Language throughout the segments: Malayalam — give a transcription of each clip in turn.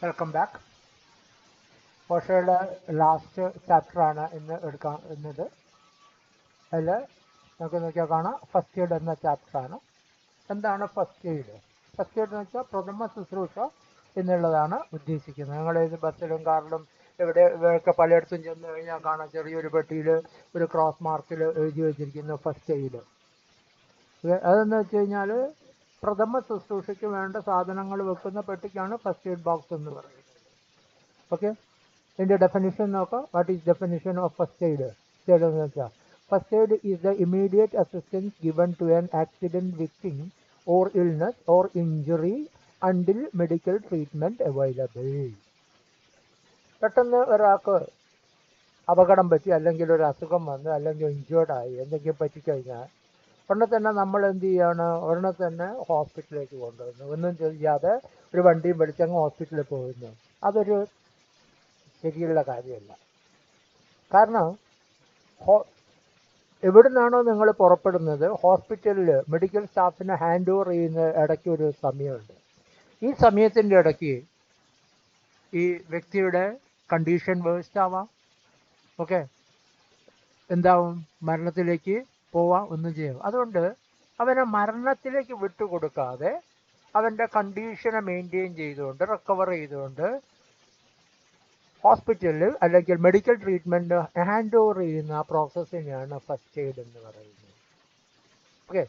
Welcome back. ഓഷോയുടെ ലാസ്റ്റ് ചാപ്റ്ററാണ് ഇന്ന് എടുക്കുന്നത്. അതിൽ നമുക്ക് നോക്കിയാൽ കാണാം ഫസ്റ്റ് എയ്ഡ് എന്ന ചാപ്റ്ററാണ്. എന്താണ് ഫസ്റ്റ് എയ്ഡ്? ഫസ്റ്റ് എയ്ഡ് എന്ന് വെച്ചാൽ പ്രഥമ ശുശ്രൂഷ എന്നുള്ളതാണ് ഉദ്ദേശിക്കുന്നത്. ഞങ്ങളിത് ബസ്സിലും കാറിലും ഇവിടെയൊക്കെ പലയിടത്തും ചെന്ന് കഴിഞ്ഞാൽ കാണാം ചെറിയൊരു പെട്ടിയിൽ ഒരു ക്രോസ് മാർക്കിൽ എഴുതി വെച്ചിരിക്കുന്നു ഫസ്റ്റ് എയ്ഡ്. അതെന്ന് വെച്ച് കഴിഞ്ഞാൽ പ്രഥമ ശുശ്രൂഷയ്ക്ക് വേണ്ട സാധനങ്ങൾ വെക്കുന്ന പെട്ടിക്കാണ് ഫസ്റ്റ് എയ്ഡ് ബോക്സ് എന്ന് പറയുന്നത്. ഓക്കെ, ഇതിൻ്റെ ഡെഫിനിഷൻ നോക്കാം. What is definition of first aid? എന്ന് വെച്ചാൽ first aid is the immediate assistance given to an accident victim or illness or injury until medical treatment available. പെട്ടെന്ന് ഒരാൾക്ക് അപകടം പറ്റി, അല്ലെങ്കിൽ ഒരു അസുഖം വന്ന്, അല്ലെങ്കിൽ ഇഞ്ചേർഡായി, എന്തെങ്കിലും പറ്റിക്കഴിഞ്ഞാൽ ഉടനെ തന്നെ നമ്മൾ എന്ത് ചെയ്യാണ്? ഉടനെ തന്നെ ഹോസ്പിറ്റലിലേക്ക് കൊണ്ടുവരുന്നു. ഒന്നും ചെയ്യാതെ ഒരു വണ്ടിയും വിളിച്ചങ്ങ് ഹോസ്പിറ്റലിൽ പോകുന്നു. അതൊരു ശരിയുള്ള കാര്യമല്ല. കാരണം എവിടെ നിന്നാണോ നിങ്ങൾ പുറപ്പെടുന്നത്, ഹോസ്പിറ്റലിൽ മെഡിക്കൽ സ്റ്റാഫിനെ ഹാൻഡ് ഓവർ ചെയ്യുന്ന ഇടയ്ക്ക് ഒരു സമയമുണ്ട്. ഈ സമയത്തിൻ്റെ ഇടയ്ക്ക് ഈ വ്യക്തിയുടെ കണ്ടീഷൻ വേഴ്സ്റ്റ് ആവാം. ഓക്കെ, എന്താവും? മരണത്തിലേക്ക് പോവാം, ഒന്നും ചെയ്യാം. അതുകൊണ്ട് അവനെ മരണത്തിലേക്ക് വിട്ടുകൊടുക്കാതെ അവൻ്റെ കണ്ടീഷനെ മെയിൻറ്റെയിൻ ചെയ്തുകൊണ്ട് റിക്കവർ ചെയ്തുകൊണ്ട് ഹോസ്പിറ്റലിൽ അല്ലെങ്കിൽ മെഡിക്കൽ ട്രീറ്റ്മെൻറ്റ് ഹാൻഡ് ഓവർ ചെയ്യുന്ന പ്രോസസ്സിനെയാണ് ഫസ്റ്റ് എയ്ഡ് എന്ന് പറയുന്നത്. Okay,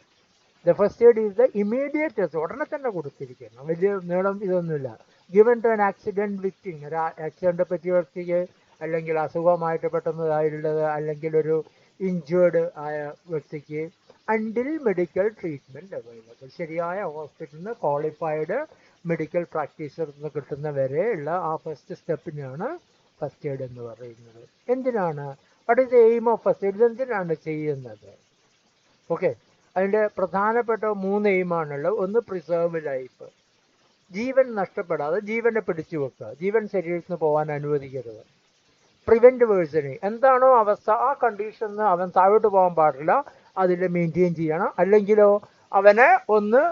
the first aid is the immediate, ഉടനെ തന്നെ കൊടുത്തിരിക്കുന്നു. വലിയ നീളം ഇതൊന്നുമില്ല. Given to an accident victim, ഒരു ആക്സിഡൻറ്റ് പറ്റിയ വ്യക്തിക്ക്, അല്ലെങ്കിൽ അസുഖമായിട്ട് പെട്ടെന്നതായിട്ടുള്ളത്, അല്ലെങ്കിൽ ഒരു ഇഞ്ചേർഡ് ആയ വ്യക്തിക്ക് അണ്ടിൽ മെഡിക്കൽ ട്രീറ്റ്മെൻറ്റ് അവൈലബിൾ, ശരിയായ ഹോസ്പിറ്റലിൽ നിന്ന് ക്വാളിഫൈഡ് മെഡിക്കൽ പ്രാക്ടീഷണറിൽ നിന്ന് കിട്ടുന്ന വരെയുള്ള ആ ഫസ്റ്റ് സ്റ്റെപ്പിനാണ് ഫസ്റ്റ് എയ്ഡ് എന്ന് പറയുന്നത്. എന്തിനാണ്? What is the aim of first aid? എന്തിനാണ് ചെയ്യുന്നത്? ഓക്കെ, അതിൻ്റെ പ്രധാനപ്പെട്ട 3 എയിമാണുള്ളത്. ഒന്ന്, പ്രിസർവ് ലൈഫ്, ജീവൻ നഷ്ടപ്പെടാതെ ജീവനെ പിടിച്ചു വെക്കുക, ജീവൻ ശരീരത്തിൽ നിന്ന് പോകാൻ അനുവദിക്കരുത്. പ്രിവെൻറ്റ് വേഴ്സണി, എന്താണോ അവസ്ഥ ആ കണ്ടീഷനിൽ അവൻ താഴോട്ട് പോകാൻ പാടില്ല, അതിൽ മെയിൻറ്റെയിൻ ചെയ്യണം. അല്ലെങ്കിലോ അവനെ ഒന്ന്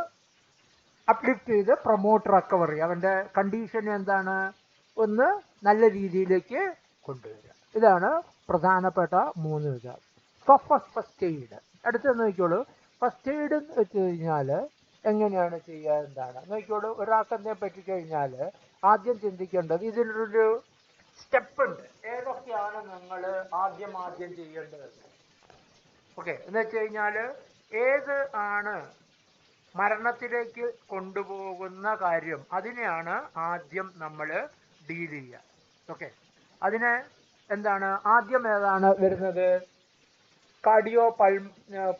അപ്ലിഫ്റ്റ് ചെയ്ത് പ്രൊമോട്ട് റിക്കവറി, അവൻ്റെ കണ്ടീഷൻ എന്താണ്, ഒന്ന് നല്ല രീതിയിലേക്ക് കൊണ്ടുവരിക. ഇതാണ് പ്രധാനപ്പെട്ട 3 ഇത്. First aid. അടുത്ത് നോക്കിക്കോളൂ. ഫസ്റ്റ് എയ്ഡ് എന്ന് വെച്ച് കഴിഞ്ഞാൽ എങ്ങനെയാണ് ചെയ്യുക, എന്താണ് നോക്കിക്കോളൂ. ഒരാൾക്ക് എന്തെങ്കിലും പറ്റിക്കഴിഞ്ഞാൽ ആദ്യം ചിന്തിക്കേണ്ടത് ഇതിലൊരു സ്റ്റെപ്പ് ഉണ്ട്. ഏതൊക്കെയാണ് നിങ്ങൾ ആദ്യം ചെയ്യേണ്ടത്? ഓക്കെ, എന്ന് വെച്ച് കഴിഞ്ഞാൽ ഏത് ആണ് മരണത്തിലേക്ക് കൊണ്ടുപോകുന്ന കാര്യം, അതിനെയാണ് ആദ്യം നമ്മൾ ഡീൽ ചെയ്യുക. ഓക്കെ, അതിന് എന്താണ് ആദ്യം ഏതാണ് വരുന്നത്? കാർഡിയോ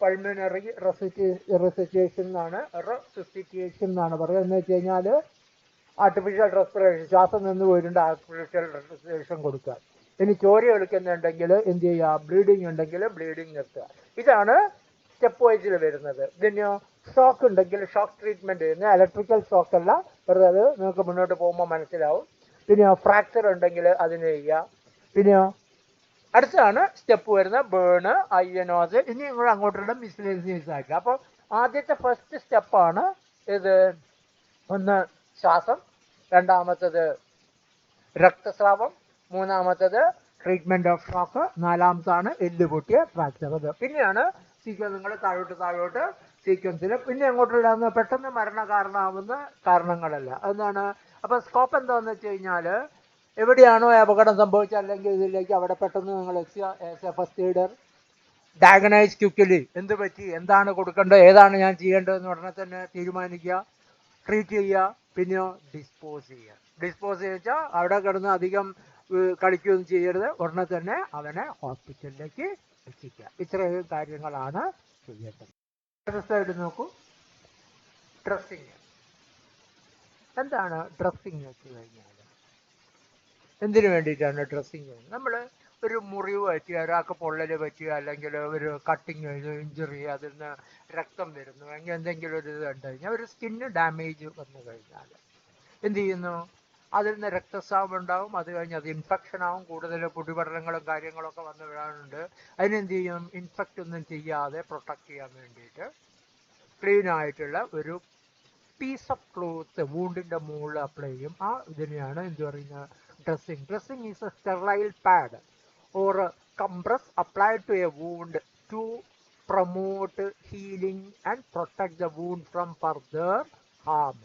പൾമിനറി റെസിറ്റേഷൻ എന്നാണ് പറയുക. എന്ന് വെച്ച് കഴിഞ്ഞാൽ ആർട്ടിഫിഷ്യൽ റെസ്പിറേഷൻ, ശ്വാസം നിന്ന് പോയിട്ടുണ്ട്, ആർട്ടിഫിഷ്യൽ റെസ്പിറേഷൻ കൊടുക്കുക. ഇനി ചോര എടുക്കുന്നുണ്ടെങ്കിൽ എന്ത് ചെയ്യുക? ബ്ലീഡിങ് ഉണ്ടെങ്കിൽ ബ്ലീഡിങ് നിർത്തുക. ഇതാണ് സ്റ്റെപ്പ് വൈസിൽ വരുന്നത്. ഇതിന് ഷോക്ക് ഉണ്ടെങ്കിൽ ഷോക്ക് ട്രീറ്റ്മെൻറ്റ് ചെയ്യുന്നത്, ഇലക്ട്രിക്കൽ ഷോക്ക് അല്ല, വെറുതെ അത് നിങ്ങൾക്ക് മുന്നോട്ട് പോകുമ്പോൾ മനസ്സിലാവും. പിന്നെ ഫ്രാക്ചർ ഉണ്ടെങ്കിൽ അതിന് ചെയ്യുക. പിന്നെ അടുത്താണ് സ്റ്റെപ്പ് വരുന്നത് ബേണ്, അയ്യനോസ്. ഇനി നിങ്ങൾ അങ്ങോട്ടുള്ള മിസ്ലേനിയസ് ആക്കുക. അപ്പോൾ ആദ്യത്തെ ഫസ്റ്റ് സ്റ്റെപ്പാണ് ഇത്. ഒന്ന് ശ്വാസം, രണ്ടാമത്തത് രക്തസ്രാവം, മൂന്നാമത്തത് ട്രീറ്റ്മെൻറ്റ് ഓഫ് ഷോക്ക്, നാലാമത്താണ് എല്ല് പൊട്ടിയ ഫ്രാക്ചർ. അത് പിന്നെയാണ് സീക്വൻസ്, നിങ്ങൾ താഴോട്ട് സീക്വൻസിൽ പിന്നെ അങ്ങോട്ടുള്ള പെട്ടെന്ന് മരണകാരണമാവുന്ന കാരണങ്ങളല്ല. എന്താണ്? അപ്പോൾ സ്കോപ്പ് എന്താണെന്ന് വെച്ച് കഴിഞ്ഞാൽ എവിടെയാണോ അപകടം സംഭവിച്ചത് അല്ലെങ്കിൽ ഇതിലേക്ക് അവിടെ പെട്ടെന്ന് നിങ്ങൾ ഫസ്റ്റ് എയ്ഡർ ഡയഗ്നൈസ് ക്വിക്കലി, എന്ത് പറ്റി, എന്താണ് കൊടുക്കേണ്ടത്, ഏതാണ് ഞാൻ ചെയ്യേണ്ടതെന്ന് ഉടനെ തന്നെ തീരുമാനിക്കുക, ട്രീറ്റ് ചെയ്യുക. പിന്നെയോ ഡിസ്പോസ് ചെയ്യുക. അവിടെ കിടന്ന് അധികം കളിക്കുകയൊന്നും ചെയ്യരുത്, ഉടനെ തന്നെ അവനെ ഹോസ്പിറ്റലിലേക്ക് എത്തിക്കുക. ഇത്രയും കാര്യങ്ങളാണ് ചെയ്യേണ്ടത്. സൈഡ് നോക്കൂ. ഡ്രസ്സിങ്. എന്താണ് ഡ്രസ്സിങ് വെച്ച് കഴിഞ്ഞാൽ? എന്തിനു വേണ്ടിയിട്ടാണ് ഡ്രസ്സിങ്? നമ്മൾ ഒരു മുറിവ് പറ്റിയ, ഒരാൾക്ക് പൊള്ളൽ പറ്റിയ, അല്ലെങ്കിൽ ഒരു കട്ടിങ് ഇഞ്ചുറി, അതിൽ നിന്ന് രക്തം വരുന്നു, അല്ലെങ്കിൽ എന്തെങ്കിലും ഒരു ഇത് കണ്ടു കഴിഞ്ഞാൽ, ഒരു സ്കിന്ന് ഡാമേജ് വന്നു കഴിഞ്ഞാൽ എന്ത് ചെയ്യുന്നു? അതിൽ നിന്ന് രക്തസ്രാവം ഉണ്ടാവും. അത് കഴിഞ്ഞ് അത് ഇൻഫെക്ഷൻ ആവും. കൂടുതൽ പൊടിപടലങ്ങളും കാര്യങ്ങളൊക്കെ വന്ന് വീഴാനുണ്ട്. അതിനെന്ത് ചെയ്യും? ഇൻഫെക്റ്റ് ഒന്നും ചെയ്യാതെ പ്രൊട്ടക്റ്റ് ചെയ്യാൻ വേണ്ടിയിട്ട് ക്ലീൻ ആയിട്ടുള്ള ഒരു പീസ് ഓഫ് ക്ലോത്ത് വൂണ്ടിൻ്റെ മുകളിൽ അപ്ലൈ ചെയ്യും. ആ ഇതിനെയാണ് എന്ത് പറയുന്നത്? Dressing. Dressing is A sterile pad or compress applied to a wound to promote healing and protect the wound from further harm.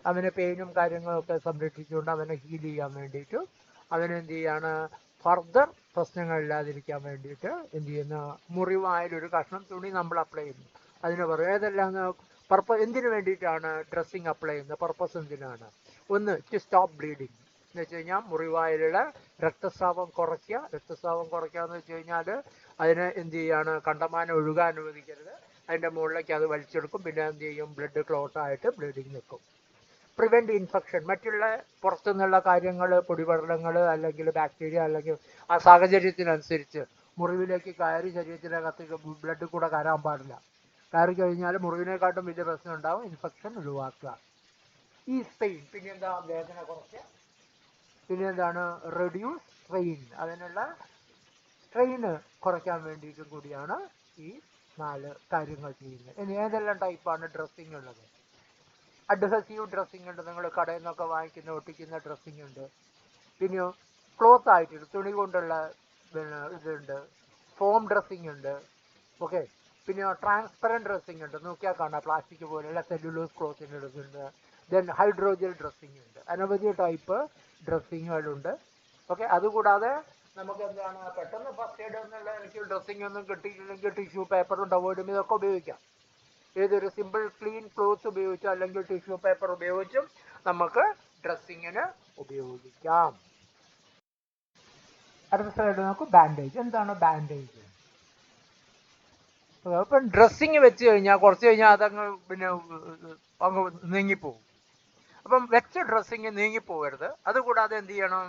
അവനെ പെയിനും കാര്യങ്ങളൊക്കെ സംരക്ഷിച്ചുകൊണ്ട് അവനെ ഹീൽ ചെയ്യാൻ വേണ്ടിയിട്ട് അവനെന്ത് ചെയ്യാണ്? ഫർദർ പ്രശ്നങ്ങളില്ലാതിരിക്കാൻ വേണ്ടിയിട്ട് എന്ത് ചെയ്യുന്ന മുറിവായാലൊരു കഷ്ണം തുണി നമ്മൾ അപ്ലൈ ചെയ്യുന്നു. അതിന് പറയും ഏതെല്ലാം എന്തിനു വേണ്ടിയിട്ടാണ് ഡ്രസ്സിങ് അപ്ലൈ ചെയ്യുന്നത്? പർപ്പസ് എന്തിനാണ്? ഒന്ന്, ടു സ്റ്റോപ്പ് ബ്ലീഡിങ് എന്ന് വെച്ച് കഴിഞ്ഞാൽ മുറിവായിലുള്ള രക്തസ്രാവം കുറയ്ക്കുക. രക്തസ്രാവം കുറയ്ക്കുക എന്ന് വെച്ച് കഴിഞ്ഞാൽ അതിന് എന്ത് ചെയ്യാണ്? കണ്ടമാനം ഒഴുകാൻ അനുവദിക്കരുത്. അതിൻ്റെ മുകളിലേക്ക് അത് വലിച്ചെടുക്കും. പിന്നെ എന്ത് ചെയ്യും? ബ്ലഡ് ക്ലോട്ടായിട്ട് ബ്ലീഡിങ് നിൽക്കും. പ്രിവെൻറ്റ് ഇൻഫെക്ഷൻ, മറ്റുള്ള പുറത്തുനിന്നുള്ള കാര്യങ്ങൾ, പൊടിപടലങ്ങൾ അല്ലെങ്കിൽ ബാക്ടീരിയ അല്ലെങ്കിൽ ആ സാഹചര്യത്തിനനുസരിച്ച് മുറിവിലേക്ക് കയറി ശരീരത്തിനകത്ത് ബ്ലഡ് കൂടെ കയറാൻ പാടില്ല. കയറി കഴിഞ്ഞാൽ മുറിവിനെക്കാട്ടും വലിയ പ്രശ്നം ഉണ്ടാവും. ഇൻഫെക്ഷൻ ഒഴിവാക്കുക. ഈ പെയിൻ, പിന്നെന്താ? വേദന കുറയ്ക്കുക. പിന്നെ എന്താണ്? റെഡ്യൂസ് സ്ട്രെയിൻ, അതിനുള്ള സ്ട്രെയിന് കുറയ്ക്കാൻ വേണ്ടിയിട്ടും കൂടിയാണ് ഈ 4 കാര്യങ്ങൾ ചെയ്യുന്നത്. ഇനി ഏതെല്ലാം ടൈപ്പാണ് ഡ്രസ്സിങ് ഉള്ളത്? അഡ്ഹസീവ് ഡ്രസ്സിങ് ഉണ്ട്, നിങ്ങൾ കടയിൽ നിന്നൊക്കെ വാങ്ങിക്കുന്ന ഒട്ടിക്കുന്ന ഡ്രസ്സിങ് ഉണ്ട്. പിന്നെയോ ക്ലോത്ത് ആയിട്ടുണ്ട്, തുണി കൊണ്ടുള്ള ഇതുണ്ട്. ഫോം ഡ്രസ്സിങ് ഉണ്ട്. ഓക്കെ. പിന്നെ ട്രാൻസ്പെറൻറ്റ് ഡ്രസ്സിങ് ഉണ്ട്, നോക്കിയാൽ കാണാം പ്ലാസ്റ്റിക് പോലെയുള്ള സെല്ലുലോസ് ക്ലോത്തിൻ്റെ ഡ്രസ്സുണ്ട്. ദെൻ ഹൈഡ്രോജൽ ഡ്രസ്സിങ് ഉണ്ട്. അനവധി ടൈപ്പ് ഡ്രസ്സിങ്ങുകളുണ്ട്. ഓക്കെ. അതുകൂടാതെ നമുക്ക് എന്താണ് പെട്ടെന്ന് ഫസ്റ്റ് എയ്ഡ് എന്നുള്ള എനിക്ക് ഡ്രസ്സിങ് ഒന്നും കിട്ടിയിട്ടില്ലെങ്കിൽ ടിഷ്യൂ പേപ്പറും ടവലും ഇതൊക്കെ ഉപയോഗിക്കാം. ഏതൊരു സിമ്പിൾ ക്ലീൻ ക്ലോത്ത് ഉപയോഗിച്ചോ അല്ലെങ്കിൽ ടിഷ്യൂ പേപ്പർ ഉപയോഗിച്ചും നമുക്ക് ഡ്രസ്സിങ്ങിന് ഉപയോഗിക്കാം. അടുത്ത സൈഡ് നോക്കൂ, ബാൻഡേജ്. എന്താണ് ബാൻഡേജ്? ഇപ്പം ഡ്രസ്സിങ് വെച്ച് കഴിഞ്ഞാൽ കുറച്ച് കഴിഞ്ഞാൽ അതങ്ങ് പിന്നെ അങ്ങ് നീങ്ങിപ്പോവും. അപ്പം വെച്ച ഡ്രസ്സിങ് നീങ്ങിപ്പോകരുത്. അതുകൂടാതെ എന്ത് ചെയ്യണം?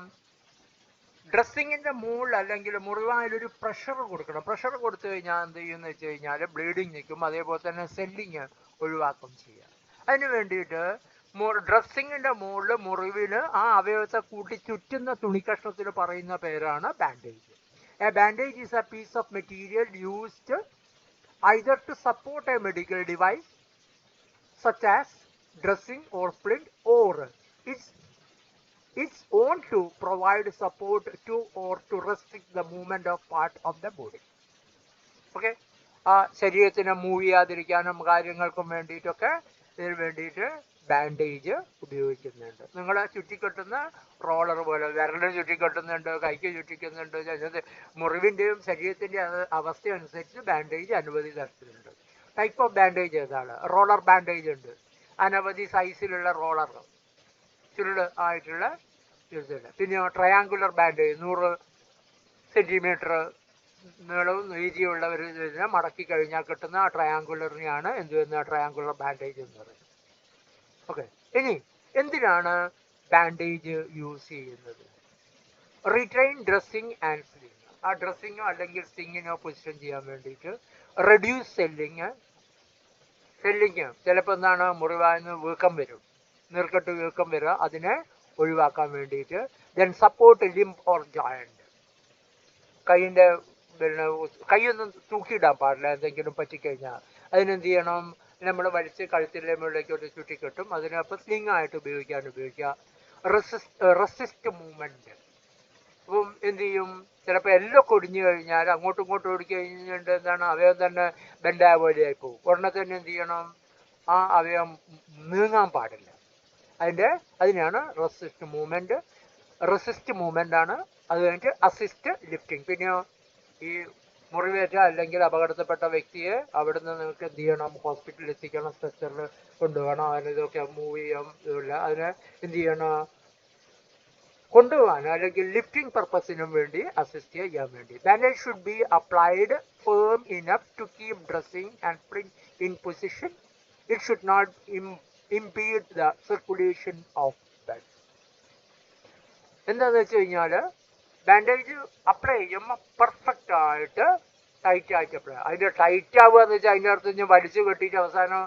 ഡ്രസ്സിങ്ങിൻ്റെ മുകളിൽ അല്ലെങ്കിൽ മുറിവായാലൊരു പ്രഷർ കൊടുക്കണം. പ്രഷർ കൊടുത്തു കഴിഞ്ഞാൽ എന്ത് ചെയ്യുമെന്ന് വെച്ച് കഴിഞ്ഞാൽ ബ്ലീഡിങ് നിൽക്കും. അതേപോലെ തന്നെ സെല്ലിങ് ഒഴിവാക്കും ചെയ്യാം. അതിന് വേണ്ടിയിട്ട് ഡ്രസ്സിങ്ങിൻ്റെ മുകളിൽ മുറിവിന് ആ അവയവത്തെ കൂട്ടി ചുറ്റുന്ന തുണിക്കഷ്ണത്തിന് പറയുന്ന പേരാണ് bandage. A bandage is a piece of material used either to support a medical device such as dressing or splint, or it's own to provide support to or to restrict the movement of part of the body. Okay. ആ ശരീരത്തിനെ മൂവ് ചെയ്യാതിരിക്കാനും കാര്യങ്ങൾക്കും വേണ്ടിയിട്ടൊക്കെ ഇതിന് വേണ്ടിയിട്ട് ബാൻഡേജ് ഉപയോഗിക്കുന്നുണ്ട്. നിങ്ങൾ ചുറ്റിക്കെട്ടുന്ന റോളർ പോലെ വിരലിന് ചുറ്റിക്കെട്ടുന്നുണ്ട്, കൈക്ക് ചുറ്റിക്കുന്നുണ്ട്. മുറിവിൻ്റെയും ശരീരത്തിൻ്റെയും അവസ്ഥ അനുസരിച്ച് ബാൻഡേജ് അനവധി തരത്തിലുണ്ട്. ടൈപ്പ് ഓഫ് ബാൻഡേജ് ഏതാണ്? റോളർ ബാൻഡേജ് ഉണ്ട്. അനവധി സൈസിലുള്ള റോളർ, ചുരുള് ആയിട്ടുള്ള ഇതുണ്ട്. പിന്നെ ട്രയാങ്കുലർ ബാൻഡേജ്, 100 സെൻറ്റിമീറ്റർ നീളവും വീതിയുള്ള ഒരു ഇതിനെ മടക്കി കഴിഞ്ഞാൽ കിട്ടുന്ന ആ ട്രയാങ്കുലറിനെയാണ് എന്ത് ചെയ്യുന്ന ട്രയാങ്കുലർ ബാൻഡേജ് എന്ന് പറയുന്നത്. ഓക്കെ. ഇനി എന്തിനാണ് ബാൻഡേജ് യൂസ് ചെയ്യുന്നത്? റിട്രെയിൻ ഡ്രസ്സിങ് ആൻഡ് സ്ലിങ്. ആ ഡ്രസ്സിങ്ങോ അല്ലെങ്കിൽ സ്ലിങ്ങിനോ പൊസിഷൻ ചെയ്യാൻ വേണ്ടിയിട്ട്. റെഡ്യൂസ് സെല്ലിങ് ചിലപ്പോൾ എന്താണ് മുറിവായെന്ന് വീക്കം വരും, നീർക്കെട്ട് വീക്കം വരിക, അതിനെ ഒഴിവാക്കാൻ വേണ്ടിയിട്ട്. Then support limb or joint. കൈയിൻ്റെ പിന്നെ കൈയൊന്നും തൂക്കിയിടാൻ പാടില്ല. എന്തെങ്കിലും പറ്റിക്കഴിഞ്ഞാൽ അതിനെന്ത് ചെയ്യണം? നമ്മൾ വലിച്ച് കഴുത്തിൻ്റെ മുകളിലേക്കോട്ട് ചുറ്റിക്കെട്ടും. അതിനപ്പോൾ സ്ലിങ് ആയിട്ട് ഉപയോഗിക്കുക. Resist movement. അപ്പം എന്ത് ചെയ്യും? ചിലപ്പോൾ എല്ലാം ഒടിഞ്ഞു കഴിഞ്ഞാൽ അങ്ങോട്ടും ഇങ്ങോട്ടും ഓടിച്ചു കഴിഞ്ഞിട്ട് എന്താണ് അവയവം തന്നെ ബെൻഡായ പോലെയായി പോകും. ഉടനെ തന്നെ എന്ത് ചെയ്യണം? ആ അവയവം നീങ്ങാൻ പാടില്ല. അതിനാണ് റെസിസ്റ്റ് മൂവ്മെൻ്റ് ആണ്. അത് കഴിഞ്ഞിട്ട് അസിസ്റ്റ് ലിഫ്റ്റിംഗ്. പിന്നെ ഈ മുറിവേറ്റ അല്ലെങ്കിൽ അപകടത്തിൽപ്പെട്ട വ്യക്തിയെ അവിടുന്ന് നിങ്ങൾക്ക് എന്ത് ചെയ്യണം? ഹോസ്പിറ്റലിൽ എത്തിക്കണം, സ്ട്രെച്ചറിൽ കൊണ്ടുപോകണം. അതിനിതൊക്കെ മൂവ് ചെയ്യാൻ ഇതില്ല. അതിന് എന്ത് ചെയ്യണം? കൊണ്ടുപോകാൻ അല്ലെങ്കിൽ ലിഫ്റ്റിംഗ് പർപ്പസിനും വേണ്ടി അസിസ്റ്റ് ചെയ്യാൻ വേണ്ടി. Bandage should be applied firm enough to keep dressing and splint in position. It should not impede the circulation of blood. എന്താണെന്ന് വെച്ച് കഴിഞ്ഞാൽ ബാൻഡേജ് അപ്ലൈ ചെയ്യുമ്പോൾ പെർഫെക്റ്റ് ആയിട്ട് ടൈറ്റ് ആയിട്ട് അപ്ലൈ. അതിൻ്റെ ടൈറ്റ് ആവുക എന്ന് വെച്ചാൽ അതിൻ്റെ അടുത്ത് ഞാൻ വലിച്ചു കെട്ടിയിട്ട് അവസാനം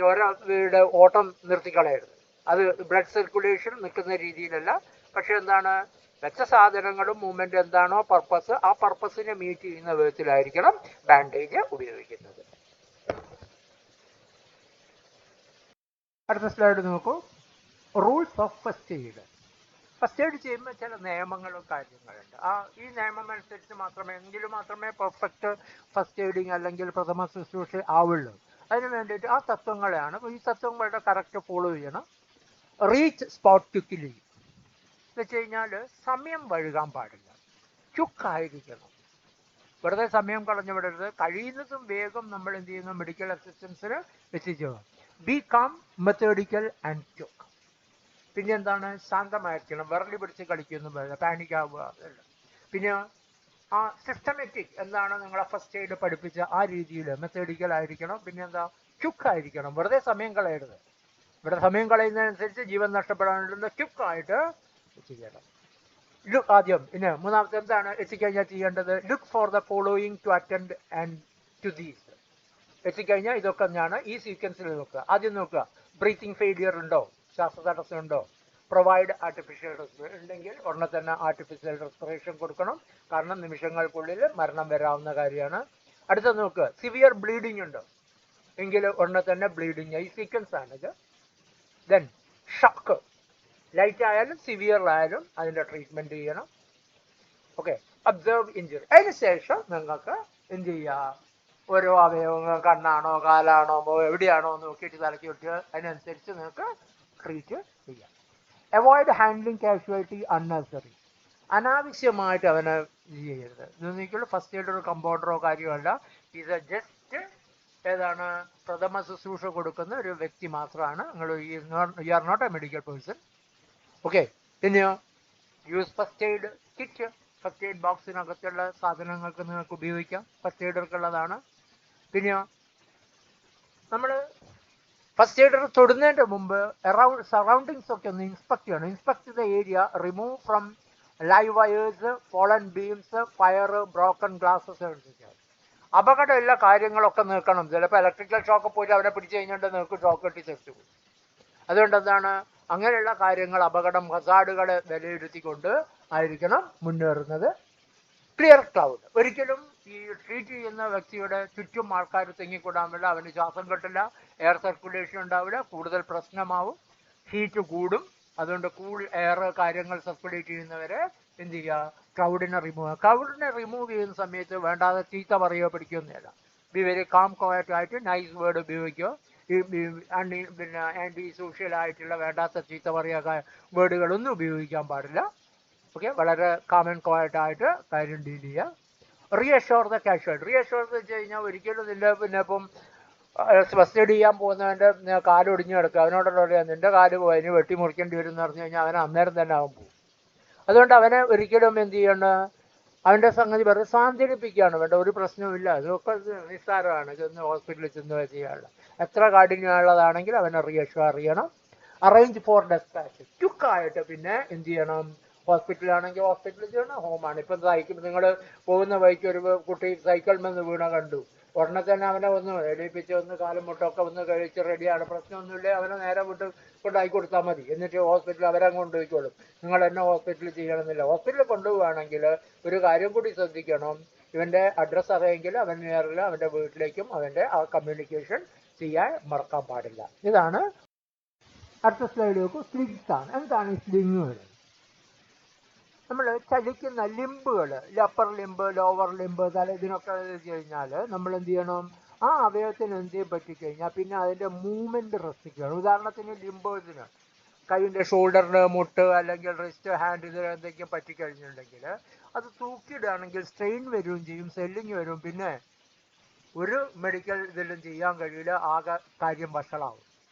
ചോരയുടെ ഓട്ടം നിർത്തിക്കളയരുത്. അത് ബ്ലഡ് സർക്കുലേഷൻ നിൽക്കുന്ന രീതിയിലല്ല. പക്ഷെ എന്താണ്, വെച്ച സാധനങ്ങളും മൂവ്മെൻറ്റ് എന്താണോ പർപ്പസ്, ആ പർപ്പസിനെ മീറ്റ് ചെയ്യുന്ന വിധത്തിലായിരിക്കണം ബാൻഡേജ് ഉപയോഗിക്കുന്നത്. അടുത്ത സ്ലൈഡ് നോക്കൂ. Rules of first aid. First aid ചെയ്യുമ്പോൾ ചില നിയമങ്ങളും കാര്യങ്ങളുണ്ട്. ഈ നിയമം അനുസരിച്ച് മാത്രമേ പെർഫെക്റ്റ് ഫസ്റ്റ് എയ്ഡിങ് അല്ലെങ്കിൽ പ്രഥമ ശുശ്രൂഷ ആവുള്ളൂ. അതിന് വേണ്ടിയിട്ട് ആ തത്വങ്ങളെയാണ്. ഈ തത്വങ്ങളുടെ കറക്റ്റ് ഫോളോ ചെയ്യണം. റീച്ച് സ്പോട്ട് ക്വിക്ക്ലി എന്ന് വെച്ച് കഴിഞ്ഞാൽ സമയം വഴുകാൻ പാടില്ല, ക്യുക്കായിരിക്കണം. വെറുതെ സമയം കളഞ്ഞു വിടരുത്. കഴിയുന്നതും വേഗം നമ്മൾ എന്ത് ചെയ്യുന്നു, മെഡിക്കൽ അസിസ്റ്റൻസിന് എത്തിച്ചു. Be calm, methodical and quick. പിന്നെ എന്താണ്, ശാന്തമായിരിക്കണം, വിറലി പിടിച്ച് കളിക്കൊന്നും വേണ്ട, പാനിക് ആവുക അതല്ല. പിന്നെ ആ സിസ്റ്റമാറ്റിക് എന്താണ് നിങ്ങളെ ഫസ്റ്റ് എയ്ഡ് പഠിപ്പിച്ച ആ രീതിയിൽ മെത്തേഡിക്കൽ ആയിരിക്കണം. പിന്നെ എന്താ, ക്യുക്കായിരിക്കണം, വെറുതെ സമയം കളയരുത്. ഇവിടെ സമയം കളയുന്നതനുസരിച്ച് ജീവൻ നഷ്ടപ്പെടാനുള്ള ക്യുക്കായിട്ട് ചെയ്യണം. ആദ്യം പിന്നെ മൂന്നാമത്തെ എന്താണ് എത്തിക്കഴിഞ്ഞാൽ ചെയ്യേണ്ടത്, look for the following to attend and to these. എത്തിക്കഴിഞ്ഞാൽ ഇതൊക്കെ തന്നെയാണ് ഈ സീക്വൻസിൽ നോക്കുക. ആദ്യം നോക്കുക, ബ്രീത്തിങ് ഫെയിലിയർ ഉണ്ടോ, ശ്വാസതടസ്സം ഉണ്ടോ. പ്രൊവൈഡ് ആർട്ടിഫിഷ്യൽ റെസ്പിറേഷൻ ഉണ്ടെങ്കിൽ ഉടനെ തന്നെ ആർട്ടിഫിഷ്യൽ റെസ്പിറേഷൻ കൊടുക്കണം. കാരണം നിമിഷങ്ങൾക്കുള്ളിൽ മരണം വരാവുന്ന കാര്യമാണ്. അടുത്ത നോക്കുക, സിവിയർ ബ്ലീഡിങ് ഉണ്ടോ എങ്കിൽ ഉടനെ തന്നെ ബ്ലീഡിങ്. ഈ സീക്വൻസ് ആണിത്. ദെൻ ഷോക്ക്, ലൈറ്റ് ആയാലും സിവിയർ ആയാലും അതിൻ്റെ ട്രീറ്റ്മെൻറ്റ് ചെയ്യണം. ഓക്കെ. Absorb injury. അതിന് ശേഷം നിങ്ങൾക്ക് എന്ത് ചെയ്യുക, ഓരോ അവയവങ്ങൾ, കണ്ണാണോ കാലാണോ എവിടെയാണോ നോക്കിയിട്ട് തലയ്ക്ക് വിട്ടുക. അതിനനുസരിച്ച് നിങ്ങൾക്ക് ട്രീറ്റ് ചെയ്യാം. Avoid handling casualty unnecessary. അനാവശ്യമായിട്ട് അവനെ ഇത് ചെയ്യരുത്. ഇതൊന്നും ഫസ്റ്റ് എയ്ഡ് ഒരു കമ്പൗണ്ടറോ കാര്യമല്ല. ഇത് ജസ്റ്റ് ഏതാണ്, പ്രഥമ ശുശ്രൂഷ കൊടുക്കുന്ന ഒരു വ്യക്തി മാത്രമാണ്. നിങ്ങൾ you are not a medical person. Okay. പിന്നെയോ use first aid kit. First aid ബോക്സിനകത്തുള്ള സാധനങ്ങൾക്ക് നിങ്ങൾക്ക് ഉപയോഗിക്കാം, ഫസ്റ്റ് എയ്ഡർക്കുള്ളതാണ്. പിന്നെയോ നമ്മൾ ഫസ്റ്റ് എയ്ഡർ തൊടുന്നതിൻ്റെ മുമ്പ് സറൗണ്ടിങ്സ് ഒക്കെ ഒന്ന് ഇൻസ്പെക്ട് ചെയ്യണം. Inspect the area, remove from live wires, fallen beams, fire, broken glasses. അപകടമുള്ള കാര്യങ്ങളൊക്കെ നീക്കണം. ചിലപ്പോൾ ഇലക്ട്രിക്കൽ ഷോക്ക് പോയിട്ട് അവനെ പിടിച്ചു കഴിഞ്ഞിട്ട് നിങ്ങൾക്ക് ഷോക്ക് കെട്ടി തെറിച്ചു പോകും. അതുകൊണ്ട് എന്താണ്, അങ്ങനെയുള്ള കാര്യങ്ങൾ, അപകടം, ഹസാർഡുകളെ വിലയിരുത്തിക്കൊണ്ട് ആയിരിക്കണം മുന്നേറുന്നത്. Clear cloud. ഒരിക്കലും ഈ ട്രീറ്റ് ചെയ്യുന്ന വ്യക്തിയുടെ ചുറ്റും ആൾക്കാർ തിങ്ങിക്കൂടാൻ പറ്റില്ല. അവന് ശ്വാസം കിട്ടില്ല, എയർ സർക്കുലേഷൻ ഉണ്ടാവില്ല, കൂടുതൽ പ്രശ്നമാവും, ഹീറ്റ് കൂടും. അതുകൊണ്ട് കൂൾ എയർ കാര്യങ്ങൾ സർക്കുലേറ്റ് ചെയ്യുന്നവരെ എന്ത് ചെയ്യുക, ക്ലൗഡിനെ റിമൂവ് ചെയ്യുന്ന സമയത്ത് വേണ്ടാതെ ചീത്ത പറയുകയോ പിടിക്കുകയൊന്നുമില്ല. ബി വെരി കാം ക്വയറ്റ് ആയിട്ട് നൈസ് വേർഡ് ഉപയോഗിക്കുക. പിന്നെ ആൻറ്റി സോഷ്യലായിട്ടുള്ള വേണ്ടാത്ത ചീത്ത പറയുക വേർഡുകളൊന്നും ഉപയോഗിക്കാൻ പാടില്ല. ഓക്കെ. വളരെ കാമൻ ക്വയറ്റായിട്ട് കാര്യം ഡീൽ ചെയ്യുക. റീഅഷ്യോർ ദ കാഷ്വാലിറ്റി. റീഅഷ്യോർ എന്ന് വെച്ച് കഴിഞ്ഞാൽ ഒരിക്കലും പിന്നെ ഇപ്പം ഫസ്റ്റ് എയ്ഡ് ചെയ്യാൻ പോകുന്നവൻ്റെ കാലൊടിഞ്ഞ് കിടക്കുക, അവനോടുള്ള പറയാം നിൻ്റെ കാല് പോയി അതിന് വെട്ടി മുറിക്കേണ്ടി വരും എന്ന് പറഞ്ഞു കഴിഞ്ഞാൽ അവൻ അന്നേരം തന്നെ അവൻ പോകും. അതുകൊണ്ട് അവനെ ഒരിക്കലും എന്ത് ചെയ്യണം, അവൻ്റെ സംഗതി വെറുതെ സാന്ത്വനിപ്പിക്കുകയാണ് വേണ്ട, ഒരു പ്രശ്നവുമില്ല, അതൊക്കെ നിസ്സാരമാണ്, ചെന്ന് ഹോസ്പിറ്റലിൽ ചെന്ന് ചെയ്യാനുള്ള. എത്ര കാഠിന്യമുള്ളതാണെങ്കിൽ അവനെ റീഅഷ്യൂർ ചെയ്യണം. Arrange four dispatch. ക്യുക്കായിട്ട് പിന്നെ എന്ത് ചെയ്യണം, ഹോസ്പിറ്റലാണെങ്കിൽ ഹോസ്പിറ്റലിൽ ചെയ്യണം, ഹോമാണ്. ഇപ്പം നിങ്ങൾ പോകുന്ന വഴിക്ക് ഒരു കുട്ടി സൈക്കിളിൽ നിന്ന് വീണ കണ്ടു, ഉടനെ തന്നെ അവനെ ഒന്ന് എഴുതിപ്പിച്ച് ഒന്ന് കാലും മുട്ടൊക്കെ ഒന്ന് കഴിച്ച് റെഡിയാണ്, പ്രശ്നമൊന്നുമില്ല, അവനെ നേരെ വിട്ട് കൊണ്ടായി കൊടുത്താൽ മതി. എന്നിട്ട് ഹോസ്പിറ്റലിൽ അവരങ്ങ് കൊണ്ടുപോയിക്കോളും. നിങ്ങൾ എന്നെ ഹോസ്പിറ്റലിൽ ചെയ്യണമെന്നില്ല. ഹോസ്പിറ്റലിൽ കൊണ്ടുപോവുകയാണെങ്കിൽ ഒരു കാര്യം കൂടി ശ്രദ്ധിക്കണം, ഇവൻ്റെ അഡ്രസ്സ് അറിയെങ്കിൽ അവൻ നേരിൽ അവൻ്റെ വീട്ടിലേക്കും അവൻ്റെ ആ കമ്മ്യൂണിക്കേഷൻ ചെയ്യാൻ മറക്കാൻ പാടില്ല. ഇതാണ്. അടുത്ത സ്ലൈഡ് നോക്കൂ. സ്ലിങ്സ് ആണ്. എന്താണ് ഈ സ്ലിങ്ങുകൾ? നമ്മൾ ചലിക്കുന്ന ലിംബുകൾ, അപ്പർ ലിംബ്, ലോവർ ലിംബ്, തല, ഇതിനൊക്കെ വെച്ച് കഴിഞ്ഞാൽ നമ്മൾ എന്ത് ചെയ്യണം, ആ അവയവത്തിന് എന്തെങ്കിലും പറ്റിക്കഴിഞ്ഞാൽ പിന്നെ അതിൻ്റെ മൂവ്മെൻറ്റ് റെസ്ട്രിക്റ്റ്. ഉദാഹരണത്തിന് ലിംബേഴ്സിന് കൈയിൻ്റെ ഷോൾഡറിന്, മുട്ട് അല്ലെങ്കിൽ റിസ്റ്റ്, ഹാൻഡ്, ഇതിന് എന്തെങ്കിലും പറ്റിക്കഴിഞ്ഞിട്ടുണ്ടെങ്കിൽ അത് തൂക്കിയിടുകയാണെങ്കിൽ സ്ട്രെയിൻ വരികയും ചെയ്യും, സ്വെല്ലിങ് വരും. പിന്നെ ഒരു മെഡിക്കൽ ഇതിലും ചെയ്യാൻ കഴിയില്ല, ആകെ കാര്യം വഷളാവും.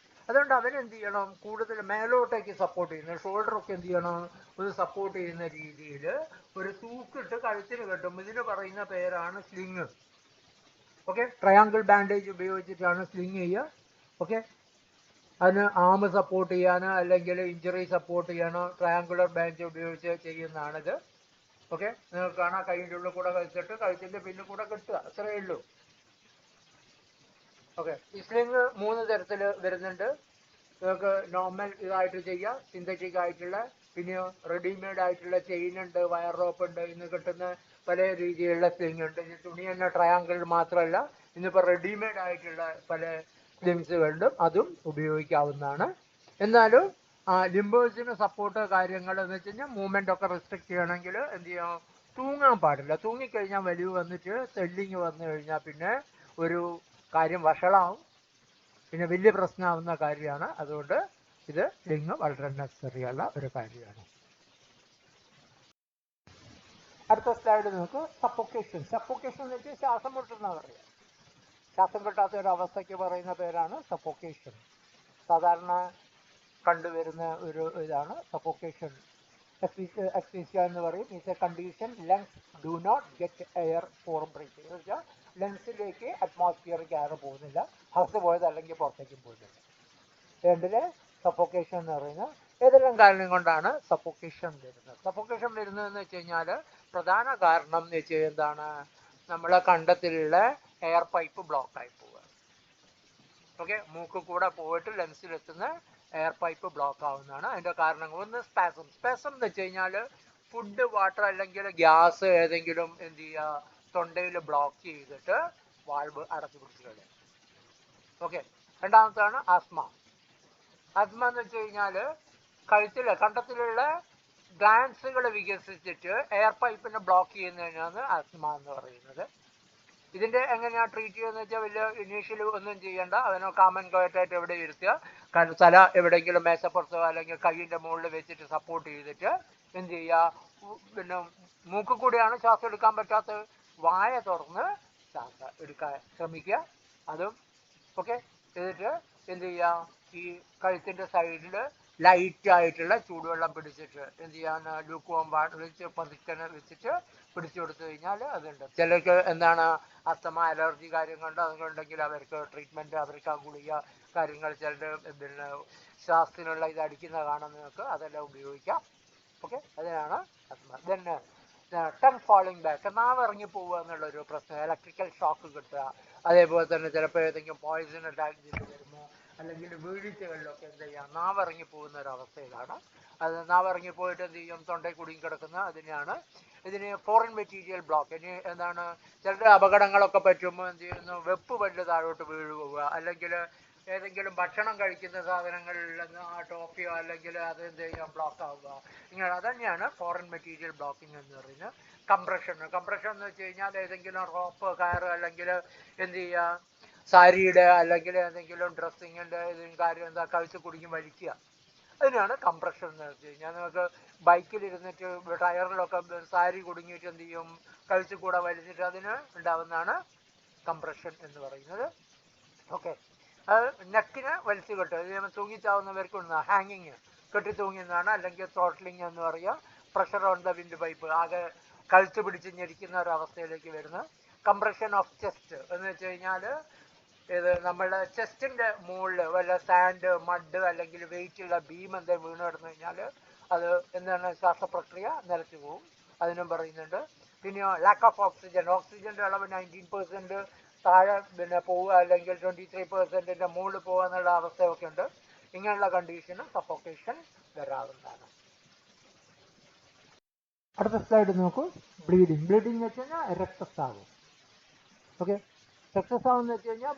അതുകൊണ്ട് അവനെന്ത് ചെയ്യണം, കൂടുതൽ മേലോട്ടേക്ക് സപ്പോർട്ട് ചെയ്യുന്ന ഷോൾഡറൊക്കെ എന്ത് ചെയ്യണം, ഒരു സപ്പോർട്ട് ചെയ്യുന്ന രീതിയിൽ ഒരു തൂക്കിട്ട് കഴുത്തിന് കെട്ടും. ഇതിന് പറയുന്ന പേരാണ് സ്ലിങ്. ഓക്കെ. ട്രയാങ്കിൾ ബാൻഡേജ് ഉപയോഗിച്ചിട്ടാണ് സ്ലിങ് ചെയ്യുക. ഓക്കെ. അതിന് ആം സപ്പോർട്ട് ചെയ്യാൻ അല്ലെങ്കിൽ ഇഞ്ചറി സപ്പോർട്ട് ചെയ്യാനോ ട്രയാങ്കുലർ ബാൻഡേജ് ഉപയോഗിച്ച് ചെയ്യുന്നതാണിത്. ഓക്കെ. നിങ്ങൾക്ക് കാണാം, കൈൻ്റെ ഉള്ളിൽ കൂടെ വെച്ചിട്ട് കഴുത്തിൻ്റെ പിന്നിൽ കൂടെ കെട്ടുക, അത്രയേ ഉള്ളൂ. ഓക്കെ. ഈ സ്ലിങ് 3 തരത്തിൽ വരുന്നുണ്ട്. നിങ്ങൾക്ക് നോർമൽ ഇതായിട്ട് ചെയ്യാം, സിന്തറ്റിക് ആയിട്ടുള്ള, പിന്നെ റെഡിമെയ്ഡ് ആയിട്ടുള്ള ചെയിൻ ഉണ്ട്, വയർ റോപ്പ് ഉണ്ട്, ഇന്ന് കിട്ടുന്ന പല രീതിയിലുള്ള സ്ലിങ് ഉണ്ട്. ഈ തുണി തന്നെ ട്രയാങ്കിൾ മാത്രമല്ല, ഇന്നിപ്പോൾ റെഡിമെയ്ഡ് ആയിട്ടുള്ള പല ലിംസുകളിലും അതും ഉപയോഗിക്കാവുന്നതാണ്. എന്നാലും ലിംബേഴ്സിന് സപ്പോർട്ട് കാര്യങ്ങൾ എന്ന് വെച്ച് കഴിഞ്ഞാൽ മൂവ്മെന്റ് ഒക്കെ റെസ്ട്രിക്ട് ചെയ്യണമെങ്കിൽ എന്ത് ചെയ്യാം, തൂങ്ങാൻ പാടില്ല. തൂങ്ങിക്കഴിഞ്ഞാൽ വലിവ് വന്നിട്ട് സ്വെല്ലിങ് വന്നു കഴിഞ്ഞാൽ പിന്നെ ഒരു കാര്യം വഷളാവും, പിന്നെ വലിയ പ്രശ്നമാവുന്ന കാര്യമാണ്. അതുകൊണ്ട് ഇത് ലിംഗ് വളരെ നെസസറി ഉള്ള ഒരു കാര്യമാണ്. അടുത്ത സ്ലൈഡ് നോക്ക്. സഫോക്കേഷൻ. സഫോക്കേഷൻ എന്ന് വെച്ചാൽ ശ്വാസം മുട്ടുന്ന പറയുക. ശ്വാസം കിട്ടാത്ത ഒരു അവസ്ഥയ്ക്ക് പറയുന്ന പേരാണ് സഫോക്കേഷൻ. സാധാരണ കണ്ടുവരുന്ന ഒരു ഇതാണ് സഫോക്കേഷൻ. അസ്ഫീക്സിയ എന്ന് പറയും. It's a condition lungs do not get air for breathing. എന്ന് വെച്ചാൽ ലങ്സിലേക്ക് അറ്റ്മോസ്ഫിയറിക്ക് എയർ പോകുന്നില്ല, അകത്ത് പോയത് അല്ലെങ്കിൽ പുറത്തേക്കും പോകുന്നില്ല. രണ്ടിലെ സഫോക്കേഷൻ എന്ന് പറയുന്നത് ഏതെല്ലാം കാരണം കൊണ്ടാണ് സഫോക്കേഷൻ വരുന്നത്. സഫോക്കേഷൻ വരുന്നതെന്ന് വെച്ച് കഴിഞ്ഞാൽ പ്രധാന കാരണം എന്ന് വെച്ച് കഴിഞ്ഞാൽ എന്താണ്, നമ്മളെ കണ്ടത്തിലുള്ള എയർ പൈപ്പ് ബ്ലോക്കായി പോവുക. ഓക്കെ, മൂക്ക് കൂടെ പോയിട്ട് ലങ്സിലെത്തുന്ന എയർ പൈപ്പ് ബ്ലോക്ക് ആവുന്നതാണ് അതിൻ്റെ കാരണങ്ങൾ. ഒന്ന് സ്പാസം. സ്പാസം എന്ന് വെച്ച് കഴിഞ്ഞാൽ ഫുഡ്, വാട്ടർ അല്ലെങ്കിൽ ഗ്യാസ് ഏതെങ്കിലും എന്ത് ചെയ്യുക, തൊണ്ടയിൽ ബ്ലോക്ക് ചെയ്തിട്ട് വാൾവ് അടച്ചു പിടിച്ച് കളയും. ഓക്കെ. രണ്ടാമത്താണ് ആസ്മ. ആസ്മ എന്ന് വെച്ച് കഴിഞ്ഞാൽ കണ്ടത്തിലുള്ള ഗ്ലാൻസുകൾ വികസിച്ചിട്ട് എയർ പൈപ്പിനെ ബ്ലോക്ക് ചെയ്യുന്നതിനാണ് ആസ്മ എന്ന് പറയുന്നത്. ഇതിൻ്റെ എങ്ങനെയാണ് ട്രീറ്റ് ചെയ്യുന്നത് വെച്ചാൽ വലിയ ഇനീഷ്യൽ ഒന്നും ചെയ്യേണ്ട. അതിനെ കാമൻ കോയറ്റായിട്ട് എവിടെ ഇരുത്തുക, തല എവിടെയെങ്കിലും മേശപ്പുറത്തോ അല്ലെങ്കിൽ കൈയിൻ്റെ മുകളിൽ വെച്ചിട്ട് സപ്പോർട്ട് ചെയ്തിട്ട് എന്ത് ചെയ്യുക, പിന്നെ മൂക്കിൽ കൂടിയാണ് ശ്വാസം എടുക്കാൻ പറ്റാത്തത്, വായ തുറന്ന് ശ്വാസം എടുക്കാൻ ശ്രമിക്കുക. അതും ഓക്കെ ചെയ്തിട്ട് എന്ത് ചെയ്യുക, ഈ കഴുത്തിൻ്റെ സൈഡിൽ ലൈറ്റ് ആയിട്ടുള്ള ചൂടുവെള്ളം പിടിച്ചിട്ട് എന്ത് ചെയ്യാൻ, ലൂക്ക് വാം വാട്ടർ വെച്ച് പതുക്കനെ വെച്ചിട്ട് പിടിച്ചു കൊടുത്തു കഴിഞ്ഞാൽ അതുണ്ട്. ചിലർക്ക് എന്താണ് അസ്തമ, അലർജി കാര്യങ്ങളുണ്ട്. അതുകൊണ്ടെങ്കിൽ അവർക്ക് ട്രീറ്റ്മെൻറ്റ്, അവർക്ക് ആ ഗുളിക കാര്യങ്ങൾ, ചിലർ പിന്നെ ശ്വാസത്തിനുള്ള ഇത് അടിക്കുന്ന കാണുന്നവർക്ക് അതെല്ലാം ഉപയോഗിക്കാം. ഓക്കെ, അതിനാണ് അസ്തമ. പിന്നെ ടങ് ഫാളിങ് ബാക്ക്, നാവ് ഇറങ്ങി പോവുക എന്നുള്ളൊരു പ്രശ്നം, ഇലക്ട്രിക്കൽ ഷോക്ക് കിട്ടുക. അതേപോലെ തന്നെ ചിലപ്പോൾ ഏതെങ്കിലും പോയിസൺ അറ്റാക്ക് ചെയ്ത് വരുമോ, അല്ലെങ്കിൽ വീഴ്ചകളിലൊക്കെ എന്ത് ചെയ്യാം, നാവ് ഇറങ്ങി പോകുന്ന ഒരു അവസ്ഥയിലാണ്. അത് നാവ് ഇറങ്ങി പോയിട്ട് എന്ത് ചെയ്യും, തൊണ്ടയിൽ കുടുങ്ങി കിടക്കുന്ന അതിനെയാണ്. ഇതിന് ഫോറിൻ മെറ്റീരിയൽ ബ്ലോക്ക്. ഇനി എന്താണ്, ചിലരുടെ അപകടങ്ങളൊക്കെ പറ്റുമ്പോൾ എന്ത് ചെയ്യുന്നു, വെപ്പ് പല്ല് താഴോട്ട് വീഴുക, അല്ലെങ്കിൽ ഏതെങ്കിലും ഭക്ഷണം കഴിക്കുന്ന സാധനങ്ങളിൽ നിന്ന് ആ ടോപ്പിയോ അല്ലെങ്കിൽ അത് എന്ത് ചെയ്യാം ബ്ലോക്ക് ആവുക. ഇങ്ങനെ അതന്നെയാണ് ഫോറിൻ മെറ്റീരിയൽ ബ്ലോക്കിംഗ് എന്ന് പറയുന്നത്. കംപ്രഷൻ. കംപ്രഷൻ എന്ന് വെച്ച് കഴിഞ്ഞാൽ ഏതെങ്കിലും റോപ്പ്, കയറ് അല്ലെങ്കിൽ എന്ത് ചെയ്യുക, സാരിയുടെ അല്ലെങ്കിൽ ഏതെങ്കിലും ഡ്രസ്സിങ്ങിൻ്റെ ഇതിന് കാര്യം എന്താ കഴുത്ത് കുടുങ്ങി വലിക്കുക. അതിനാണ് കംപ്രഷൻ എന്ന് വെച്ച് കഴിഞ്ഞാൽ. നിങ്ങൾക്ക് ബൈക്കിലിരുന്നിട്ട് ടയറിലൊക്കെ സാരി കുടുങ്ങിയിട്ട് എന്ത് ചെയ്യും, കഴുത്ത് കൂടെ വലിച്ചിട്ട് അതിന് ഉണ്ടാവുന്നതാണ് കംപ്രഷൻ എന്ന് പറയുന്നത്. ഓക്കെ. അത് നെക്കിന് വലിച്ചു കെട്ടുക. ഇത് തൂങ്ങിച്ചാവുന്നവർക്ക് ഹാങ്ങിങ്, കെട്ടി തൂങ്ങുന്നതാണ്. അല്ലെങ്കിൽ ത്രോട്ട്ലിങ് എന്ന് പറയുക. Pressure on the wind pipe, ആകെ കഴുത്ത് പിടിച്ച് ഞെരിക്കുന്ന ഒരവസ്ഥയിലേക്ക് വരുന്നത്. കംപ്രഷൻ ഓഫ് ചെസ്റ്റ് എന്ന് വെച്ച് കഴിഞ്ഞാൽ ഇത് നമ്മളുടെ ചെസ്റ്റിൻ്റെ മുകളിൽ വല്ല സാൻഡ്, മഡ് അല്ലെങ്കിൽ വെയിറ്റുള്ള ബീം എന്തെങ്കിലും വീണ് കിടന്നു കഴിഞ്ഞാൽ അത് എന്താണ്, ശ്വാസപ്രക്രിയ നിലച്ചു പോകും. അതിനും പറയുന്നുണ്ട്. പിന്നെ ലാക്ക് ഓഫ് ഓക്സിജൻ. ഓക്സിജൻ്റെ അളവ് 19% താഴെ പിന്നെ പോവുക, അല്ലെങ്കിൽ 23% മുകളിൽ പോകുക എന്നുള്ള അവസ്ഥയൊക്കെ ഉണ്ട്. ഇങ്ങനെയുള്ള കണ്ടീഷന് സഫോക്കേഷൻ വരാവുന്നതാണ്. അടുത്ത സ്ലൈഡ് നോക്കൂ. ബ്ലീഡിങ്. ബ്ലീഡിങ് എന്ന് വെച്ച് കഴിഞ്ഞാൽ രക്തസ്രാവം. ഓക്കെ. രക്തസ്രാവം എന്ന് വെച്ച് കഴിഞ്ഞാൽ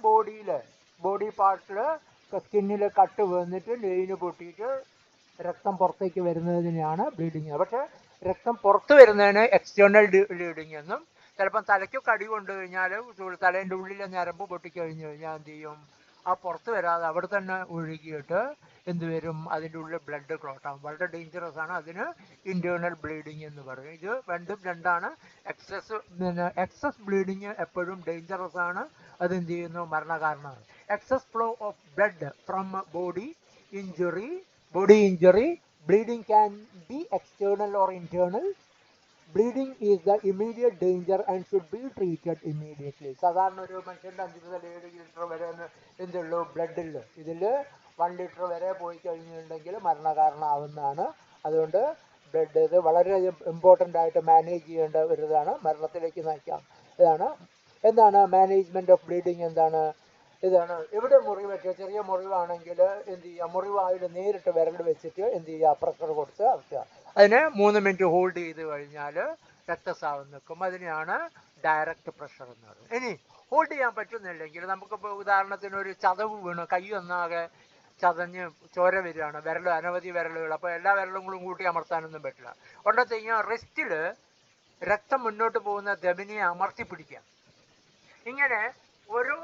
ബോഡി പാർട്ടിൽ സ്കിന്നിൽ കട്ട് വന്നിട്ട് നെയിന് പൊട്ടിയിട്ട് രക്തം പുറത്തേക്ക് വരുന്നതിനെയാണ് ബ്ലീഡിങ്. പക്ഷേ രക്തം പുറത്ത് വരുന്നതിന് എക്സ്റ്റേണൽ ബ്ലീഡിങ് എന്നും, ചിലപ്പം തലയ്ക്കൊക്കെ അടി കൊണ്ടു കഴിഞ്ഞാൽ തലേൻ്റെ ഉള്ളിലെ ഞരമ്പ് പൊട്ടിക്കഴിഞ്ഞു കഴിഞ്ഞാൽ എന്ത് ചെയ്യും, ആ പുറത്ത് വരാതെ അവിടെ തന്നെ ഒഴുകിയിട്ട് എന്ത് വരും, അതിൻ്റെ ഉള്ളിൽ ബ്ലഡ് ക്ലോട്ട് ആകും. വളരെ ഡേഞ്ചറസ് ആണ്. അതിന് ഇൻറ്റേർണൽ ബ്ലീഡിങ് എന്ന് പറയും. ഇത് രണ്ടാണ്. എക്സസ് ബ്ലീഡിങ് എപ്പോഴും ഡേഞ്ചറസ് ആണ്. അതെന്ത് ചെയ്യുന്നു, മരണകാരണമാണ്. Excess flow of blood from body injury. Bleeding can be external or internal. Bleeding is the immediate danger and should be treated immediately. സാധാരണ ഒരു മനുഷ്യൻ്റെ 5 മുതൽ 7 ലിറ്റർ വരെ എന്തുള്ളൂ, ബ്ലഡിൽ ഇതിൽ 1 ലിറ്റർ വരെ പോയി കഴിഞ്ഞിട്ടുണ്ടെങ്കിൽ മരണകാരണമാവുന്നതാണ്. അതുകൊണ്ട് ബ്ലഡ് ഇത് വളരെ ഇമ്പോർട്ടൻ്റ് ആയിട്ട് മാനേജ് ചെയ്യേണ്ട ഒരു ഇതാണ്, മരണത്തിലേക്ക് നയിക്കാം. എന്താണ് മാനേജ്മെൻറ്റ് ഓഫ് ബ്ലീഡിങ് എന്താണ്? ഇതാണ്. എവിടെ മുറിവ് പറ്റുക, ചെറിയ മുറിവാണെങ്കിൽ എന്ത് ചെയ്യുക, മുറിവായിൽ നേരിട്ട് വിരൽ വെച്ചിട്ട് എന്ത് ചെയ്യുക, പ്രഷർ കൊടുത്ത് വെക്കുക. അതിന് 3 മിനിറ്റ് ഹോൾഡ് ചെയ്ത് കഴിഞ്ഞാൽ രക്തസ്രാവം നിൽക്കും. അതിനെയാണ് ഡയറക്റ്റ് പ്രഷർ എന്ന് പറയുന്നത്. ഇനി ഹോൾഡ് ചെയ്യാൻ പറ്റുന്നില്ലെങ്കിൽ നമുക്കിപ്പോൾ ഉദാഹരണത്തിന് ഒരു ചതവ് വീണ് കൈ ഒന്നാകെ ചതഞ്ഞ് ചോര വരികയാണ്, അനവധി വിരലുകൾ, അപ്പോൾ എല്ലാ വിരലുകളും കൂട്ടി അമർത്താനൊന്നും പറ്റില്ല. ഉണ്ടെന്ന് കഴിഞ്ഞാൽ റിസ്റ്റിൽ രക്തം മുന്നോട്ട് പോകുന്ന ധമനിയെ അമർത്തി പിടിക്കുക. ഇങ്ങനെ ഓരോ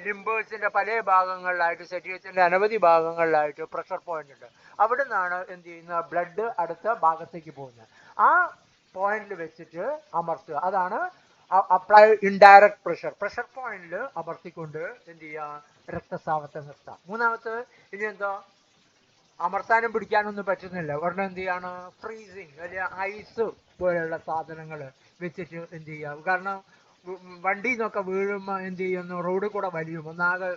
ലിംബേഴ്സിന്റെ പല ഭാഗങ്ങളിലായിട്ട്, ശരീരത്തിന്റെ അനവധി ഭാഗങ്ങളിലായിട്ട് പ്രഷർ പോയിന്റ് ഉണ്ട്. അവിടെ നിന്നാണ് എന്ത് ചെയ്യുന്ന ബ്ലഡ് അടുത്ത ഭാഗത്തേക്ക് പോകുന്നത്. ആ പോയിന്റിൽ വെച്ചിട്ട് അമർത്തുക. അതാണ് അപ്ലൈ ഇൻഡയറക്റ്റ് പ്രഷർ. പ്രഷർ പോയിന്റിൽ അമർത്തിക്കൊണ്ട് എന്ത് ചെയ്യുക, രക്തസ്രാവത്തെ നിർത്താം. മൂന്നാമത്തെ ഇനി എന്താ, അമർത്താനും പിടിക്കാനൊന്നും പറ്റുന്നില്ല, ഉടനെ എന്ത് ചെയ്യാണ്, ഫ്രീസിങ് വലിയ ഐസ് പോലെയുള്ള സാധനങ്ങൾ വെച്ചിട്ട് എന്ത് ചെയ്യുക. കാരണം വണ്ടിയിൽ നിന്നൊക്കെ വീഴുമ്പോൾ എന്ത് ചെയ്യുന്നു, റോഡിൽ കൂടെ വലിയും, ഒന്നാകെ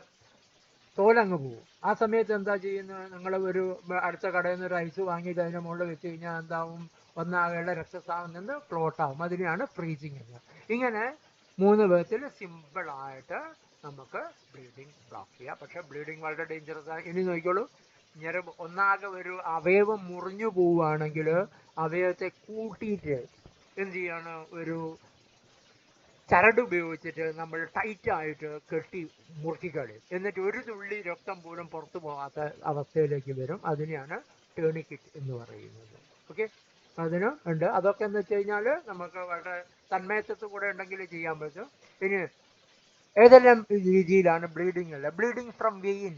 തോലങ്ങ് പോകും. ആ സമയത്ത് എന്താ ചെയ്യുന്നത്, നിങ്ങൾ ഒരു അടുത്ത കടയിൽ നിന്ന് ഒരു ഐസ് വാങ്ങിയിട്ട് അതിൻ്റെ മുകളിൽ വെച്ച് കഴിഞ്ഞാൽ എന്താവും, ഒന്നാകെയുള്ള രക്തസ്രാവം നിന്ന് ക്ലോട്ടാവും. അതിനെയാണ് ഫ്രീസിങ് എന്ന്. ഇങ്ങനെ 3 വിധത്തിൽ സിമ്പിളായിട്ട് നമുക്ക് ബ്ലീഡിങ് ബ്ലോക്ക് ചെയ്യാം. പക്ഷെ ബ്ലീഡിങ് വളരെ ഡേഞ്ചറസ് ആണ്. ഇനി നോക്കിക്കോളൂ, ഞരമ്പ് ഒന്നാകെ ഒരു അവയവം മുറിഞ്ഞു പോവുകയാണെങ്കിൽ അവയവത്തെ കൂട്ടിയിട്ട് എന്ത് ചെയ്യാണ്, ഒരു ചരട് ഉപയോഗിച്ചിട്ട് നമ്മൾ ടൈറ്റായിട്ട് കെട്ടി മുറുക്കിക്കളയും. എന്നിട്ട് ഒരു തുള്ളി രക്തം പോലും പുറത്തു പോകാത്ത അവസ്ഥയിലേക്ക് വരും. അതിനെയാണ് ടേണിക്കിറ്റ് എന്ന് പറയുന്നത്. ഓക്കെ, അതിന് ഉണ്ട്. അതൊക്കെ എന്ന് വെച്ച് കഴിഞ്ഞാൽ നമുക്ക് വളരെ തന്മയത്വത്തിൽ കൂടെ ഉണ്ടെങ്കിൽ ചെയ്യാൻ പറ്റും. ഇനി ഏതെല്ലാം രീതിയിലാണ് ബ്ലീഡിങ് അല്ല, bleeding from vein,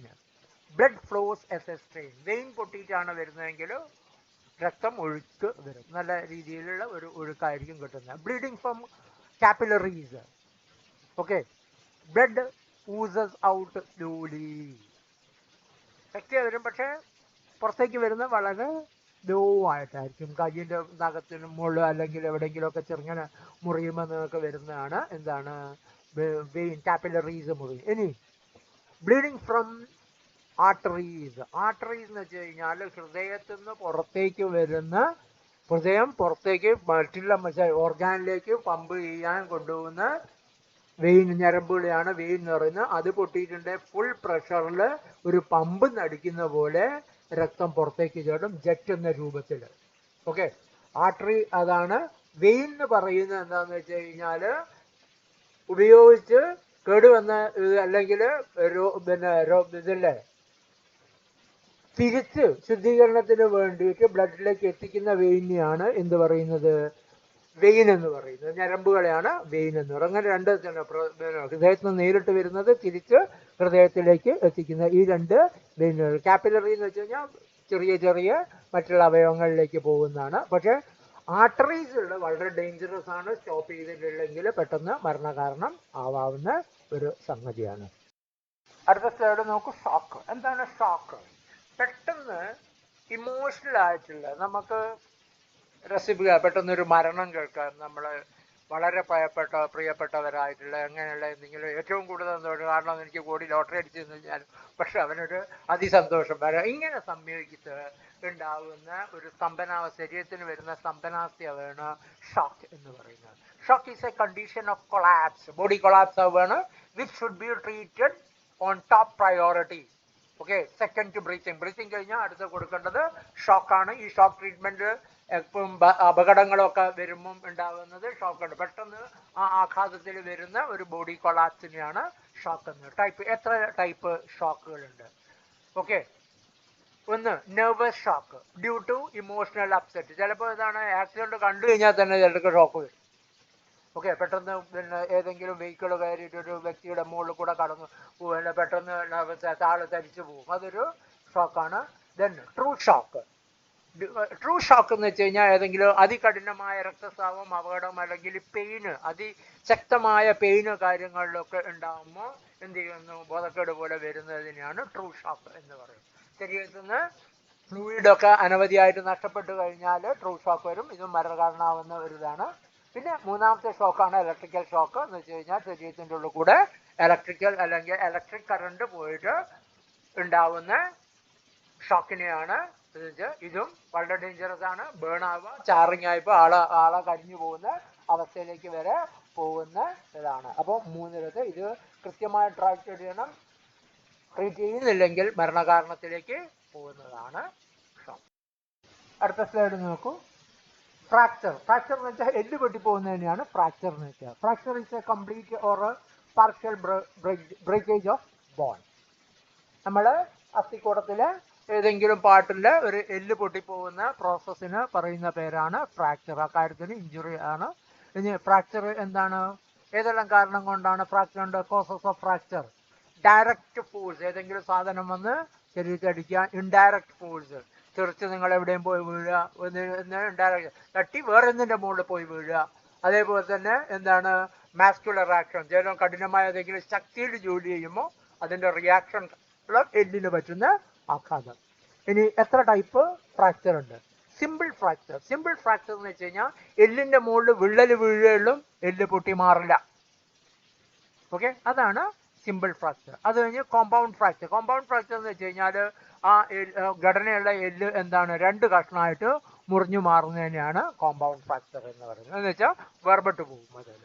blood flows as a strain. Vein പൊട്ടിയിട്ടാണ് വരുന്നതെങ്കിൽ രക്തം ഒഴുക്ക് വരും, നല്ല രീതിയിലുള്ള ഒരു ഒഴുക്കായിരിക്കും കിട്ടുന്നത്. Bleeding from capillaries. Okay, blood oozes out slowly. ശക്തിയായി വരും, പക്ഷെ പുറത്തേക്ക് വരുന്ന വളരെ ലോ ആയിട്ടായിരിക്കും. കയ്യിൻ്റെ നഖത്തിനും മുകളിൽ അല്ലെങ്കിൽ എവിടെയെങ്കിലുമൊക്കെ ചെറുങ്ങനെ മുറിയുമ്പോൾ നിങ്ങൾക്ക് വരുന്നതാണ് എന്താണ്, വെയിൻ കാപ്പിലറീസ് മുറിയും. ഇനി ബ്ലീഡിങ് ഫ്രം ആർട്ടറീസ്. ആർട്ടറീസ് എന്ന് വെച്ച് കഴിഞ്ഞാൽ ഹൃദയത്തിൽ നിന്ന് പുറത്തേക്ക് വരുന്ന, ഹൃദയം പുറത്തേക്ക് മറ്റുള്ള ഓർഗാനിലേക്ക് പമ്പ് ചെയ്യാൻ കൊണ്ടുപോകുന്ന വെയിൻ, ഞരമ്പുകളെയാണ് വെയിൻ എന്ന് പറയുന്നത്. അത് പൊട്ടിയിട്ടുണ്ട്, ഫുൾ പ്രഷറിൽ ഒരു പമ്പ് നടിക്കുന്ന പോലെ രക്തം പുറത്തേക്ക് ചേടും, ജെറ്റ് എന്ന രൂപത്തിൽ. ഓക്കെ, ആർട്ടറി അതാണ്. വെയിൻ എന്ന് പറയുന്നത് എന്താണെന്ന് വെച്ച് കഴിഞ്ഞാൽ ഉപയോഗിച്ച് കേടുവന്ന അല്ലെങ്കിൽ ഇതില്ലേ തിരിച്ച് ശുദ്ധീകരണത്തിന് വേണ്ടിയിട്ട് ബ്ലഡിലേക്ക് എത്തിക്കുന്ന വെയിനെയാണ് എന്ത് പറയുന്നത്, വെയിൻ എന്ന് പറയുന്നത്. ഞരമ്പുകളെയാണ് വെയിൻ എന്ന് പറയുന്നത്. അങ്ങനെ രണ്ട് തന്നെ, ഹൃദയത്തിൽ നിന്ന് നേരിട്ട് വരുന്നത്, തിരിച്ച് ഹൃദയത്തിലേക്ക് എത്തിക്കുന്ന ഈ രണ്ട് വെയിനുകൾ. കാപ്പിലറി എന്ന് വെച്ച് കഴിഞ്ഞാൽ ചെറിയ ചെറിയ മറ്റുള്ള അവയവങ്ങളിലേക്ക് പോകുന്നതാണ്. പക്ഷേ ആർട്ടറീസുകൾ വളരെ ഡേഞ്ചറസ് ആണ്. സ്റ്റോപ്പ് ചെയ്തിട്ടില്ലെങ്കിൽ പെട്ടെന്ന് മരണകാരണം ആവാവുന്ന ഒരു സംഗതിയാണ്. അടുത്ത സ്ലൈഡ് നോക്കൂ. ഷോക്ക്. എന്താണ് ഷോക്ക്? പെട്ടെന്ന് ഇമോഷണൽ ആയിട്ടുള്ള, നമുക്ക് രസിപ്പിക്കുക, പെട്ടെന്നൊരു മരണം കേൾക്കാം, നമ്മൾ വളരെ പ്രിയപ്പെട്ടവരായിട്ടുള്ള അങ്ങനെയുള്ള എന്തെങ്കിലും ഏറ്റവും കൂടുതൽ സന്തോഷം, കാരണം എനിക്ക് കൂടി ലോട്ടറി അടിച്ചെന്ന് കഴിഞ്ഞാൽ, പക്ഷെ അവനൊരു അതിസന്തോഷം വരാം. ഇങ്ങനെ സംഭവിച്ചിട്ട് ഉണ്ടാവുന്ന ഒരു സ്തംഭനാവസ്ഥ, ശരീരത്തിന് വരുന്ന സ്തംഭനാവസ്ഥയാണ് ഷോക്ക് എന്ന് പറയുന്നത്. Shock is a condition of collapse, body collapse ആവുകയാണ്, which should be treated on top priority. Okay, second to breathing. Breathing കഴിഞ്ഞാൽ അടുത്ത് കൊടുക്കേണ്ടത് ഷോക്കാണ്. ഈ ഷോക്ക് ട്രീറ്റ്മെന്റ് എപ്പം അപകടങ്ങളൊക്കെ വരുമ്പം ഉണ്ടാകുന്നത് ഷോക്കുണ്ട്. പെട്ടെന്ന് ആ ആഘാതത്തിൽ വരുന്ന ഒരു ബോഡി കൊളാപ്സിനെയാണ് ഷോക്ക് എന്ന്. എത്ര ടൈപ്പ് ഷോക്കുകളുണ്ട്? ഓക്കെ, ഒന്ന് nervous shock due to emotional upset. ചിലപ്പോൾ ഇതാണ് ആക്സിഡന്റ് കണ്ടു കഴിഞ്ഞാൽ തന്നെ ചിലർക്ക് ഷോക്ക് വരും. ഓക്കെ, പെട്ടെന്ന് ഏതെങ്കിലും വെഹിക്കിൾ കയറിയിട്ട് ഒരു വ്യക്തിയുടെ മുകളിൽ കൂടെ കടന്നു പോകും, പെട്ടെന്ന് താഴെ തരിച്ചു പോകും, അതൊരു ഷോക്കാണ്. Then true shock. True shock എന്ന് വെച്ച് കഴിഞ്ഞാൽ ഏതെങ്കിലും അതികഠിനമായ രക്തസ്രാവം, അപകടം അല്ലെങ്കിൽ പെയിന്, അതിശക്തമായ പെയിന് കാര്യങ്ങളിലൊക്കെ ഉണ്ടാകുമ്പോൾ എന്ത് ചെയ്യുന്നു, ബോധക്കേട് പോലെ വരുന്നതിനെയാണ് ട്രൂ ഷോക്ക് എന്ന് പറയുന്നത്. ശരീരത്തിൽ നിന്ന് ഫ്ലൂയിഡൊക്കെ അനവധിയായിട്ട് നഷ്ടപ്പെട്ടു കഴിഞ്ഞാൽ ട്രൂ ഷോക്ക് വരും. ഇതും മരണകാരണമാവുന്ന ഒരു ഇതാണ്. പിന്നെ മൂന്നാമത്തെ ഷോക്കാണ് ഇലക്ട്രിക്കൽ ഷോക്ക് എന്ന് വെച്ച് കഴിഞ്ഞാൽ ശരീരത്തിൻ്റെ ഉള്ളിൽ കൂടെ ഇലക്ട്രിക് കറണ്ട് പോയിട്ട് ഉണ്ടാവുന്ന ഷോക്കിനെയാണ്. ഇതും വളരെ ഡേഞ്ചറസ് ആണ്. ബേൺ ആവുക, ചാറിങ് ആയപ്പോൾ ആളെ കരിഞ്ഞു പോകുന്ന അവസ്ഥയിലേക്ക് വരെ പോകുന്ന ഇതാണ്. അപ്പോൾ 3 വിധത്തിൽ ഇത് കൃത്യമായി ട്രീറ്റ് ചെയ്യണം. ട്രീറ്റ് ചെയ്യുന്നില്ലെങ്കിൽ മരണകാരണത്തിലേക്ക് പോകുന്നതാണ് ഷോക്ക്. അടുത്ത സ്ലൈഡ് നോക്കൂ. ഫ്രാക്ചർ. ഫ്രാക്ചർ എന്ന് വെച്ചാൽ എല്ല് പൊട്ടിപ്പോകുന്നതിനെയാണ് ഫ്രാക്ചർ എന്ന് വെച്ചാൽ. Fracture is a complete or partial breakage of bone. നമ്മൾ അസ്ഥിക്കൂടത്തിൽ ഏതെങ്കിലും പാർട്ടിൽ ഒരു എല്ല് പൊട്ടിപ്പോകുന്ന പ്രോസസ്സിന് പറയുന്ന പേരാണ് ഫ്രാക്ചർ. ആ കാര്യത്തിന് ഇഞ്ചുറി ആണ്. ഇനി ഫ്രാക്ചർ എന്താണ്, ഏതെല്ലാം കാരണം കൊണ്ടാണ് fracture? Causes of fracture: direct force, ഏതെങ്കിലും സാധനം വന്ന് ശരീരത്തിൽ അടിക്കുക. ഇൻഡയറക്റ്റ് ഫോഴ്സ്, തെറിച്ച് നിങ്ങൾ എവിടെയും പോയി വീഴുക, ഇൻഡയറക്റ്റ് തട്ടി വേറെ എന്തിൻ്റെ മുകളിൽ പോയി വീഴുക. അതേപോലെ തന്നെ എന്താണ്, മാസ്കുലർ ആക്ഷൻ, ചില കഠിനമായ ഏതെങ്കിലും ശക്തിയിൽ ജോലി ചെയ്യുമ്പോൾ അതിൻ്റെ റിയാക്ഷൻ എല്ലിന് പറ്റുന്ന ആഘാതം. ഇനി എത്ര ടൈപ്പ് ഫ്രാക്ചർ ഉണ്ട്? Simple fracture. സിമ്പിൾ ഫ്രാക്ചർ എന്ന് വെച്ച് കഴിഞ്ഞാൽ എല്ലിൻ്റെ മുകളിൽ വിള്ളൽ വീഴുകയുള്ളും, എല്ല് പൊട്ടി മാറില്ല. ഓക്കെ, അതാണ് സിമ്പിൾ ഫ്രാക്ചർ. അത് കഴിഞ്ഞ് കോമ്പൗണ്ട് ഫ്രാക്ചർ. കോമ്പൗണ്ട് ഫ്രാക്ചർ എന്ന് വെച്ച് കഴിഞ്ഞാൽ ആ ഘടനയുള്ള എല്ല് എന്താണ്, രണ്ട് കഷ്ണമായിട്ട് മുറിഞ്ഞു മാറുന്നതിനെയാണ് കോമ്പൗണ്ട് ഫ്രാക്ചർ എന്ന് പറയുന്നത്. എന്ന് വെച്ചാൽ വേർപെട്ട് പോകും അതിൽ.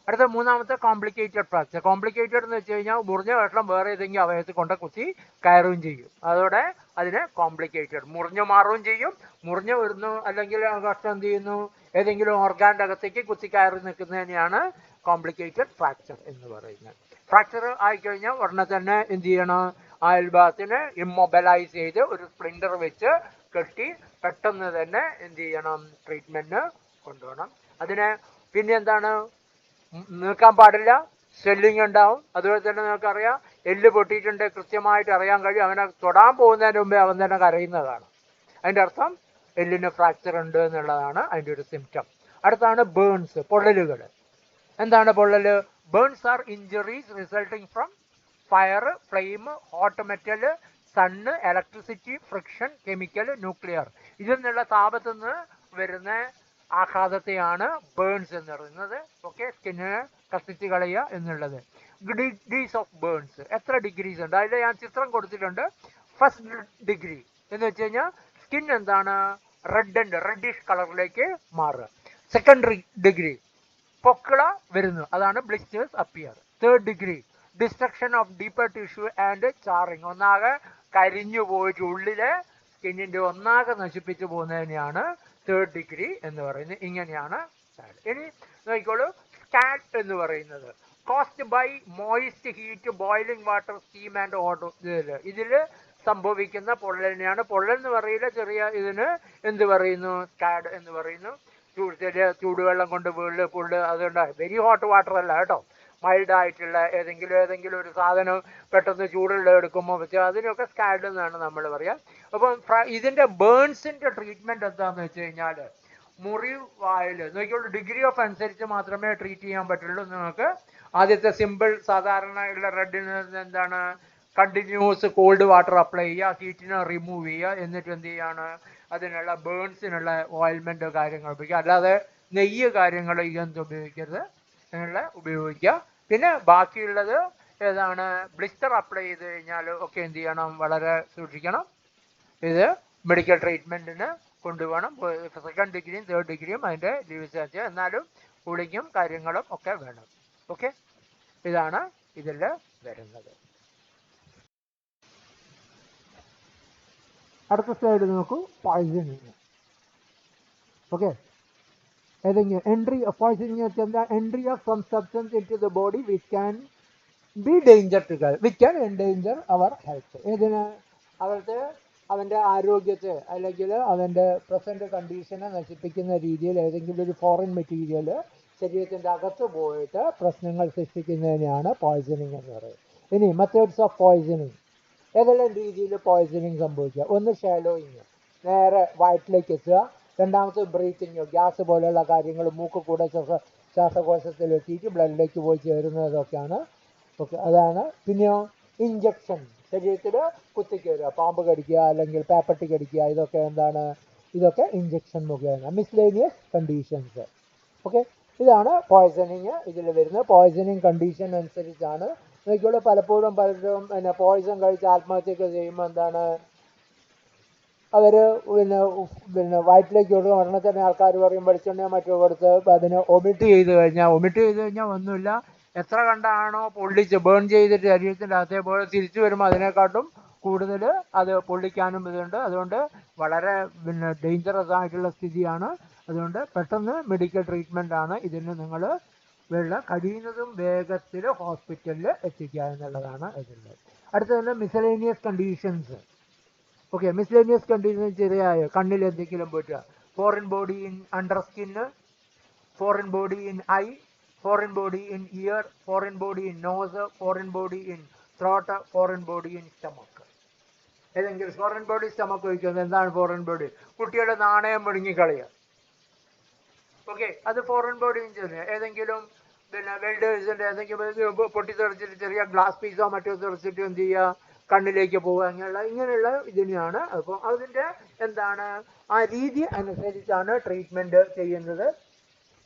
അടുത്ത മൂന്നാമത്തെ കോംപ്ലിക്കേറ്റഡ് ഫ്രാക്ചർ. കോംപ്ലിക്കേറ്റഡ് എന്ന് വെച്ച് കഴിഞ്ഞാൽ മുറിഞ്ഞ കഷ്ണം വേറെ ഏതെങ്കിലും അവയവത്തിൽ കൊണ്ട് കുത്തി കയറുകയും ചെയ്യും. അതോടെ അതിന് കോംപ്ലിക്കേറ്റഡ്, മുറിഞ്ഞു മാറുകയും ചെയ്യും. മുറിഞ്ഞു വരുന്നു അല്ലെങ്കിൽ കഷ്ണം എന്ത് ചെയ്യുന്നു, ഏതെങ്കിലും ഓർഗാൻ്റെ അകത്തേക്ക് കുത്തി കയറി നിൽക്കുന്നതിനെയാണ് കോംപ്ലിക്കേറ്റഡ് ഫ്രാക്ചർ എന്ന് പറയുന്നത്. ഫ്രാക്ചർ ആയിക്കഴിഞ്ഞാൽ ഉടനെ തന്നെ എന്ത് ചെയ്യണം, ആ എൽബാത്തിനെ ഇമ്മൊബിലൈസ് ചെയ്ത് ഒരു സ്പ്ലിൻഡർ വെച്ച് കെട്ടി പെട്ടെന്ന് തന്നെ എന്ത് ചെയ്യണം, ട്രീറ്റ്മെൻറ്റ് കൊണ്ടുപോകണം. അതിന് പിന്നെ എന്താണ്, നീക്കാൻ പാടില്ല, സ്വെല്ലിങ് ഉണ്ടാവും. അതുപോലെ തന്നെ നിങ്ങൾക്കറിയാം, എല്ല് പൊട്ടിയിട്ടുണ്ട് കൃത്യമായിട്ട് അറിയാൻ കഴിയും. അവനെ തൊടാൻ പോകുന്നതിന് മുമ്പേ അവൻ തന്നെ കരയുന്നതാണ്. അതിൻ്റെ അർത്ഥം എല്ലിന് ഫ്രാക്ചർ ഉണ്ട് എന്നുള്ളതാണ് അതിൻ്റെ ഒരു സിംറ്റം. അടുത്താണ് ബേൺസ്, പൊള്ളലുകൾ. എന്താണ് പൊള്ളൽ? Burns are injuries resulting from fire, flame, hot metal, sun, electricity, friction, chemical, nuclear. ഇതിൽ നിന്നുള്ള താപത്തു നിന്ന് വരുന്ന ആഘാതത്തെയാണ് ബേൺസ് എന്ന് പറയുന്നത്. ഓക്കെ, സ്കിന്നിനെ കത്തിച്ച് കളയുക എന്നുള്ളത്. ഡിഗ്രീസ് ഓഫ് ബേൺസ്, എത്ര ഡിഗ്രീസ് ഉണ്ട്? അതിൽ ഞാൻ ചിത്രം കൊടുത്തിട്ടുണ്ട്. ഫസ്റ്റ് ഡിഗ്രി എന്ന് വെച്ച് കഴിഞ്ഞാൽ സ്കിൻ എന്താണ്, റെഡിഷ് കളറിലേക്ക് മാറുക. സെക്കൻഡറി ഡിഗ്രി, പൊക്കിള വരുന്നു, അതാണ് blisters appear. Third degree, destruction of deeper tissue and charring, ഒന്നാകെ കരിഞ്ഞു പോയിട്ട് ഉള്ളിലെ സ്കിന്നിൻ്റെ ഒന്നാകെ നശിപ്പിച്ചു പോകുന്നതിനെയാണ് തേർഡ് ഡിഗ്രി എന്ന് പറയുന്നത്. ഇങ്ങനെയാണ് സ്കാഡ്. ഇനി നോക്കിക്കോളൂ, സ്കാഡ് എന്ന് പറയുന്നത് caused by moist heat, boiling water, steam and hot. ഇതിൽ സംഭവിക്കുന്ന പൊള്ളലിനെയാണ്, പൊള്ളൽ എന്ന് പറയില്ല, ചെറിയ ഇതിന് എന്ത് പറയുന്നു, സ്കാഡ് എന്ന് പറയുന്നു. ചൂടുവെള്ളം കൊണ്ട് പൊള്ള്, അതുകൊണ്ട് വെരി ഹോട്ട് വാട്ടർ അല്ല കേട്ടോ, മൈൽഡായിട്ടുള്ള ഏതെങ്കിലും ഒരു സാധനം പെട്ടെന്ന് ചൂടുള്ള എടുക്കുമ്പോൾ വെച്ചാൽ അതിനൊക്കെ സ്കാഡ് എന്നാണ് നമ്മൾ പറയുക. അപ്പം ഇതിൻ്റെ ബേൺസിൻ്റെ ട്രീറ്റ്മെൻറ്റ് എന്താണെന്ന് വെച്ച് കഴിഞ്ഞാൽ, മുറിവായിൽ നോക്കിയോളൂ, ഡിഗ്രി ഓഫ് അനുസരിച്ച് മാത്രമേ ട്രീറ്റ് ചെയ്യാൻ പറ്റുള്ളൂ. നിങ്ങൾക്ക് ആദ്യത്തെ സിമ്പിൾ സാധാരണ ഉള്ള റെഡിന് എന്താണ്, കണ്ടിന്യൂസ് കോൾഡ് വാട്ടർ അപ്ലൈ ചെയ്യുക, ഹീറ്റിനെ റിമൂവ് ചെയ്യുക, എന്നിട്ട് എന്ത് ചെയ്യാണ്, അതിനുള്ള ബേൺസിനുള്ള ഓയിൽമെൻറ്റോ കാര്യങ്ങൾ ഉപയോഗിക്കുക. അല്ലാതെ നെയ്യ് കാര്യങ്ങൾ ഇതൊന്നും ഉപയോഗിക്കരുത്, അങ്ങനെയുള്ള ഉപയോഗിക്കുക. പിന്നെ ബാക്കിയുള്ളത് ഏതാണ്, ബ്ലിസ്റ്റർ അപ്ലൈ ചെയ്ത് കഴിഞ്ഞാൽ ഒക്കെ എന്ത് ചെയ്യണം, വളരെ സൂക്ഷിക്കണം. ഇത് മെഡിക്കൽ ട്രീറ്റ്മെൻറ്റിന് കൊണ്ടുപോകണം. സെക്കൻഡ് ഡിഗ്രിയും തേർഡ് ഡിഗ്രിയും അതിൻ്റെ ഡിവിസേഴ്സ്, എന്നാലും കൂളിങ്ങും കാര്യങ്ങളും ഒക്കെ വേണം. ഓക്കെ, ഇതാണ് ഇതിൽ വരുന്നത്. അടുത്ത സ്ലൈഡ് നോക്കൂ, പോയിസണിങ്. ഓക്കെ, ഏതെങ്കിലും എൻട്രി ഓഫ് പോയിസണിങ് എന്താ, entry of some substance into the body which can be danger to which can endanger our health. ഇതിന് അവൻ്റെ ആരോഗ്യത്തെ അല്ലെങ്കിൽ അവൻ്റെ പ്രസൻറ്റ് കണ്ടീഷനെ നശിപ്പിക്കുന്ന രീതിയിൽ ഏതെങ്കിലും ഒരു ഫോറിൻ മെറ്റീരിയൽ ശരീരത്തിൻ്റെ അകത്ത് പോയിട്ട് പ്രശ്നങ്ങൾ സൃഷ്ടിക്കുന്നതിനെയാണ് പോയിസണിങ് എന്ന് പറയുന്നത്. ഇനി മെത്തേഡ്സ് ഓഫ് പോയിസണിങ്, ഏതെല്ലാം രീതിയിൽ പോയിസണിങ് സംഭവിക്കുക. ഒന്ന് ഷാലോയിങ്, നേരെ വയറ്റിലേക്ക് എത്തുക. രണ്ടാമത്തെ ബ്രീത്തിങ്, ഗ്യാസ് പോലെയുള്ള കാര്യങ്ങൾ മൂക്ക് കൂടെ ശ്വാസകോശത്തിലെത്തിയിട്ട് ബ്ലഡിലേക്ക് പോയി ചേരുന്നതൊക്കെയാണ്. ഓക്കെ, അതാണ്. പിന്നെയോ ഇഞ്ചക്ഷൻ, ശരീരത്തിൽ കുത്തിക്കയറുക, പാമ്പ് കടിക്കുക അല്ലെങ്കിൽ പേപ്പട്ടി കടിക്കുക, ഇതൊക്കെ എന്താണ്, ഇതൊക്കെ ഇഞ്ചക്ഷൻ മുഖേന. Miscellaneous conditions. ഓക്കെ, ഇതാണ് പോയിസണിങ് ഇതിൽ വരുന്നത്. പോയിസണിങ് കണ്ടീഷൻ അനുസരിച്ചാണ്. നോക്കിയോളൂ, പലപ്പോഴും പലരും പോയിസൺ കഴിച്ച് ആത്മഹത്യയൊക്കെ ചെയ്യുമ്പോൾ എന്താണ്, അവർ വയറ്റിലേക്ക് കൊടുക്കും. ഉടനെ തന്നെ ആൾക്കാർ പറയും വെളിച്ചെണ്ണയോ മറ്റോ കൊടുത്ത് അതിനെ ഒമിറ്റ് ചെയ്ത് കഴിഞ്ഞാൽ ഒന്നുമില്ല. എത്ര കണ്ടാണോ പൊള്ളിച്ച് ബേൺ ചെയ്തിട്ട് ശരീരത്തിൻ്റെ അകത്തെ പോലെ തിരിച്ചു വരുമ്പോൾ അതിനെക്കാട്ടും കൂടുതൽ അത് പൊള്ളിക്കാനും ഇതുണ്ട്. അതുകൊണ്ട് വളരെ ഡേഞ്ചറസ് ആയിട്ടുള്ള സ്ഥിതിയാണ്. അതുകൊണ്ട് പെട്ടെന്ന് മെഡിക്കൽ ട്രീറ്റ്മെൻറ്റാണ് ഇതിന് നിങ്ങൾ കഴിയുന്നതും വേഗത്തിൽ ഹോസ്പിറ്റലിൽ എത്തിക്കുക എന്നുള്ളതാണ് ഇതിലുള്ളത്. അടുത്തത് miscellaneous conditions. Okay, miscellaneous condition ചെറിയായ കണ്ണിൽ എന്തെങ്കിലും പറ്റുക, foreign body in under skin, foreign body in eye, foreign body in ear, foreign body in nose, foreign body in throat, foreign body in stomach. ഏതെങ്കിലും ഫോറിൻ ബോഡി സ്റ്റമക്ക് വയ്ക്കുന്നത് എന്താണ് ഫോറിൻ ബോഡി? കുട്ടിയുടെ നാണയം മുഴുങ്ങിക്കളയുക. ഓക്കെ, അത് ഫോറിൻ ബോഡി ഇഞ്ചുറി. ഏതെങ്കിലും വെൽഡേഴ്സിന്റെ ഏതെങ്കിലും പൊട്ടിത്തെറിച്ചിട്ട് ചെറിയ ഗ്ലാസ് പീസോ മറ്റോ തെറിച്ചിട്ട് എന്ത് ചെയ്യുക, കണ്ണിലേക്ക് പോവുക, ഇങ്ങനെയുള്ള ഇതിനെയാണ്. അപ്പോൾ അതിന്റെ എന്താണ് ആ രീതി അനുസരിച്ചാണ് ട്രീറ്റ്മെന്റ് ചെയ്യുന്നത്.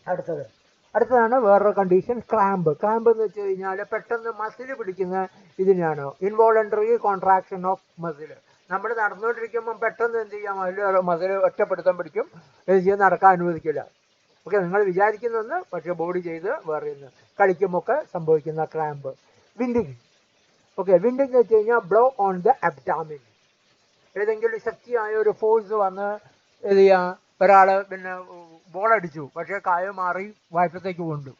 അടുത്തതാണ് വേറൊരു കണ്ടീഷൻ, ക്രാമ്പ്. ക്രാമ്പ് എന്ന് വെച്ച് കഴിഞ്ഞാൽ പെട്ടെന്ന് മസിൽ പിടിക്കുന്ന ഇതിനെയാണ് ഇൻവോളണ്ടറി കോൺട്രാക്ഷൻ ഓഫ് മസിൽ. നമ്മൾ നടന്നുകൊണ്ടിരിക്കുമ്പോൾ പെട്ടെന്ന് എന്ത് ചെയ്യാം, മസിൽ ഒറ്റപ്പെടുത്താൻ പിടിക്കും, ഇത് ചെയ്യാൻ നടക്കാൻ അനുവദിക്കില്ല. ഓക്കെ, നിങ്ങൾ വിചാരിക്കുന്നതെന്ന് പക്ഷേ ബോഡി ചെയ്ത് വേറെ കളിക്കുമൊക്കെ സംഭവിക്കുന്ന ക്രാമ്പ്. വിൻഡിങ്. ഓക്കെ, വിൻഡിങ് എന്ന് വെച്ച് കഴിഞ്ഞാൽ ബ്ലോ ഓൺ ദ അബ്ഡാമിൻ. ഏതെങ്കിലും ശക്തിയായ ഒരു ഫോഴ്സ് വന്ന് എന്ത് ചെയ്യാം, ഒരാൾ ബോളടിച്ചു പക്ഷേ കായ മാറി വയറ്റത്തേക്ക് കൊണ്ടു,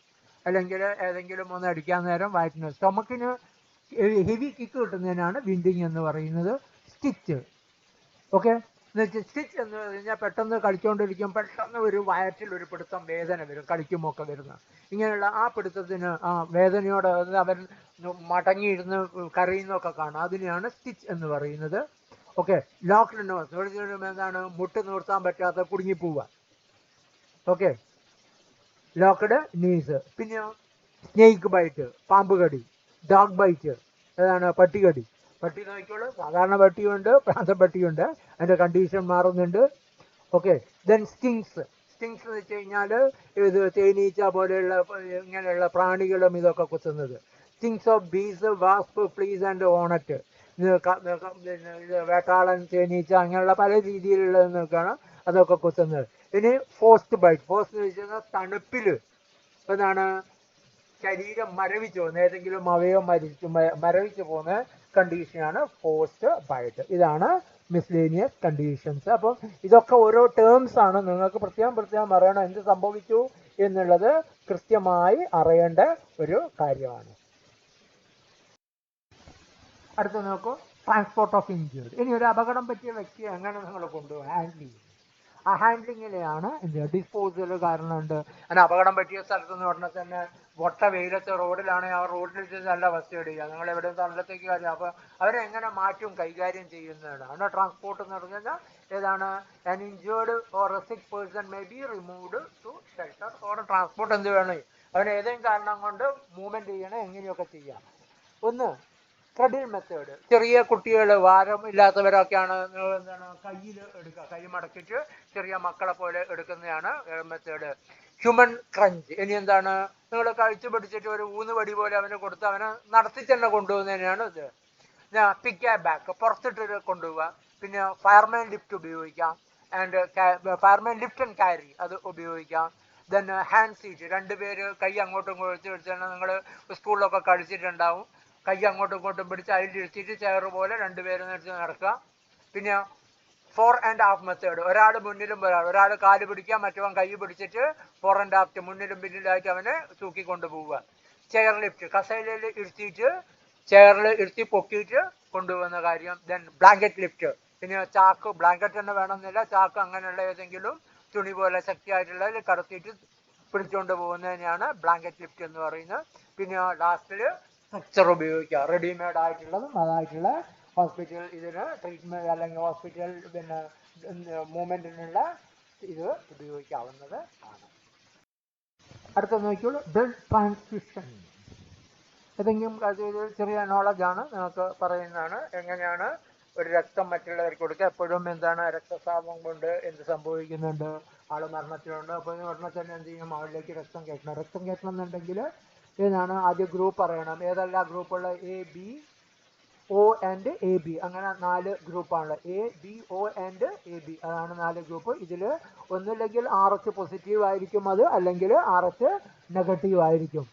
അല്ലെങ്കിൽ ഏതെങ്കിലും ഒന്ന് അടിക്കാൻ നേരം വയറ്റിന് സ്റ്റൊമക്കിന് ഹെവി കിക്ക് കിട്ടുന്നതിനാണ് വിൻഡിങ് എന്ന് പറയുന്നത്. സ്റ്റിച്ച്. ഓക്കെ, എന്നുവെച്ചാൽ സ്റ്റിച്ച് എന്ന് പറഞ്ഞാൽ പെട്ടെന്ന് കളിച്ചുകൊണ്ടിരിക്കും, പെട്ടെന്ന് ഒരു വയറ്റിൽ ഒരു പിടുത്തം വേദന വരും, കളിക്കുമൊക്കെ വരുന്ന ഇങ്ങനെയുള്ള ആ പിടുത്തത്തിന് ആ വേദനയോട് അവൻ മടങ്ങിയിരുന്ന് കരയുന്നൊക്കെ കാണാം, അതിനെയാണ് സ്റ്റിച്ച് എന്ന് പറയുന്നത്. ഓക്കെ, ലോക്ക്ഡ് നോസ് എന്താണ്, മുട്ട് നിർത്താൻ പറ്റാത്ത കുടുങ്ങിപ്പോവുക. Okay, locked knees. പിന്നെ സ്നേക്ക് ബൈറ്റ്, പാമ്പ് കടി. ഡോഗ് ബൈറ്റ്, ഏതാണ്, പട്ടികടി. പട്ടി നോക്കിക്കോളൂ, സാധാരണ പട്ടിയുണ്ട്, പ്രാന്തപ്പട്ടിയുണ്ട്, അതിൻ്റെ കണ്ടീഷൻ മാറുന്നുണ്ട്. Okay, then stings. സ്റ്റിങ്സ് എന്ന് വെച്ച് കഴിഞ്ഞാൽ ഇത് തേനീച്ച പോലെയുള്ള ഇങ്ങനെയുള്ള പ്രാണികളും ഇതൊക്കെ കുത്തുന്നത്. Stings of bees, wasp, fleas and hornet. വേട്ടാളൻ, തേനീച്ച, അങ്ങനെയുള്ള പല രീതിയിലുള്ളതെന്നൊക്കെയാണ് അതൊക്കെ കുത്തുന്നത്. ഇനി ഫോസ്റ്റ് ബൈറ്റ്. ഫോസ്റ്റ് എന്ന് വെച്ച് കഴിഞ്ഞാൽ തണുപ്പിൽ എന്താണ് ശരീരം മരവിച്ചു പോകുന്ന, ഏതെങ്കിലും അവയവം മരവിച്ചു പോകുന്ന കണ്ടീഷനാണ് ഫോസ്റ്റ് ബൈറ്റ്. ഇതാണ് മിസ്ലേനിയസ് കണ്ടീഷൻസ്. അപ്പം ഇതൊക്കെ ഓരോ ടേംസ് ആണ്, നിങ്ങൾക്ക് പ്രത്യേകം അറിയണം. എന്ത് സംഭവിച്ചു എന്നുള്ളത് കൃത്യമായി അറിയേണ്ട ഒരു കാര്യമാണ്. അടുത്ത നോക്കൂ, ട്രാൻസ്പോർട്ട് ഓഫ് ഇഞ്ചേർഡ്. ഇനി ഒരു അപകടം പറ്റിയ വ്യക്തിയെ എങ്ങനെ നിങ്ങൾ കൊണ്ടുപോകും, ഹാൻഡിൽ ചെയ്യും. ആ ഹാൻഡ്ലിങ്ങിലെയാണ് ഡിസ്പോസൽ. കാരണമുണ്ട്, അതിന് അപകടം പറ്റിയ സ്ഥലത്തെന്ന് പറഞ്ഞാൽ തന്നെ വെയിലത്തെ റോഡിലാണെങ്കിൽ ആ റോഡിൽ നല്ല ഫസ്റ്റ് എയ്ഡ് ചെയ്യുക, നിങ്ങൾ എവിടെ സ്ഥലത്തേക്ക് കാര്യം. അപ്പോൾ അവരെങ്ങനെ മാറ്റും, കൈകാര്യം ചെയ്യുന്നതാണ്. അങ്ങനെ ട്രാൻസ്പോർട്ട് എന്ന് പറഞ്ഞു കഴിഞ്ഞാൽ ഏതാണ്, an injured or a sick person may be removed to shelter or transport. എന്ത് വേണം, അവന് ഏതെങ്കിലും കാരണം കൊണ്ട് മൂവ്മെന്റ് ചെയ്യണം, എങ്ങനെയൊക്കെ ചെയ്യാം. ഒന്ന് ക്രെഡിൽ മെത്തേഡ്. ചെറിയ കുട്ടികൾ, വാരം ഇല്ലാത്തവരൊക്കെയാണ് എന്താണ് കയ്യിൽ എടുക്കുക, കൈ മടക്കിയിട്ട് ചെറിയ മക്കളെ പോലെ എടുക്കുന്നതാണ് മെത്തേഡ്. Human crunch. ഇനി എന്താണ്, നിങ്ങൾ കഴിച്ചു പിടിച്ചിട്ട് ഒരു ഊന്നുവടി പോലെ അവന് കൊടുത്ത് അവനെ നടത്തി തന്നെ കൊണ്ടുപോകുന്നതിനാണ് ഇത്. പിക്ക് എ ബാക്ക്, പുറത്തിട്ട് കൊണ്ടുപോവുക. പിന്നെ ഫയർമാൻ ലിഫ്റ്റ് ഉപയോഗിക്കാം, ഫയർമാൻ ലിഫ്റ്റ് ആൻഡ് ക്യാരി അത് ഉപയോഗിക്കാം. ദെൻ ഹാൻഡ് സീറ്റ്, രണ്ടുപേര് കൈ അങ്ങോട്ടും ഇങ്ങോട്ടും വെച്ചാൽ നിങ്ങൾ സ്കൂളിലൊക്കെ കളിച്ചിട്ടുണ്ടാവും, കൈ അങ്ങോട്ടും ഇങ്ങോട്ടും പിടിച്ച് അതിലിരുത്തിയിട്ട് ചെയർ പോലെ രണ്ടുപേരും നടക്കുക. പിന്നെ 4.5 മെത്തേഡ്. ഒരാൾ മുന്നിലും ഒരാൾ കാല് പിടിക്കുക, മറ്റവൻ കൈ പിടിച്ചിട്ട് 4.5 മുന്നിലും പിന്നിലായിട്ട് അവനെ തൂക്കിക്കൊണ്ടു പോവുക. ചെയർ ലിഫ്റ്റ്, കസേരയിൽ ഇരുത്തിയിട്ട് ചെയറിൽ ഇരുത്തി പൊക്കിയിട്ട് കൊണ്ടുപോകുന്ന കാര്യം. Then blanket lift. പിന്നെ ചാക്ക്, ബ്ലാങ്കറ്റ് തന്നെ വേണമെന്നില്ല, ചാക്ക് അങ്ങനെയുള്ള ഏതെങ്കിലും തുണി പോലെ ശക്തിയായിട്ടുള്ളതിൽ കടത്തിയിട്ട് പിടിച്ചുകൊണ്ട് പോകുന്നതിനെയാണ് ബ്ലാങ്കറ്റ് ലിഫ്റ്റ് എന്ന് പറയുന്നത്. പിന്നെ ലാസ്റ്റിൽ സ്ട്രക്ചർ ഉപയോഗിക്കുക, റെഡിമെയ്ഡ് ആയിട്ടുള്ളതും അതായിട്ടുള്ള ഹോസ്പിറ്റൽ ഇതിന് ട്രീറ്റ്മെൻറ്റ് അല്ലെങ്കിൽ ഹോസ്പിറ്റൽ മൂവ്മെൻറ്റിനുള്ള ഇത് ഉപയോഗിക്കാവുന്നത് ആണ്. അടുത്ത നോക്കിയോളൂ, ബ്ലഡ് ട്രാൻസ്ഫ്യൂഷൻ. ഏതെങ്കിലും ചെറിയ നോളജാണ് നിങ്ങൾക്ക് പറയുന്നതാണ്, എങ്ങനെയാണ് ഒരു രക്തം മറ്റുള്ളവർക്ക് കൊടുക്കുക. എപ്പോഴും എന്താണ്, രക്തസ്രാവം കൊണ്ട് എന്ത് സംഭവിക്കുന്നുണ്ട്, ആൾ മരണത്തിലുണ്ട്. അപ്പോൾ മരണത്തിന് എന്ത് ചെയ്യും, ആളിലേക്ക് രക്തം കയറ്റണം എന്നുണ്ടെങ്കിൽ ഏതാണ് ആദ്യം ഗ്രൂപ്പ് അറിയണം. ഏതെല്ലാം ഗ്രൂപ്പുള്ള, A, B, O and A B, അങ്ങനെ 4 ഗ്രൂപ്പാണ്. A, B, O and A B, അതാണ് 4 ഗ്രൂപ്പ്. ഇതിൽ ഒന്നില്ലെങ്കിൽ RH പോസിറ്റീവ് ആയിരിക്കും അത്, അല്ലെങ്കിൽ RH നെഗറ്റീവ് ആയിരിക്കും.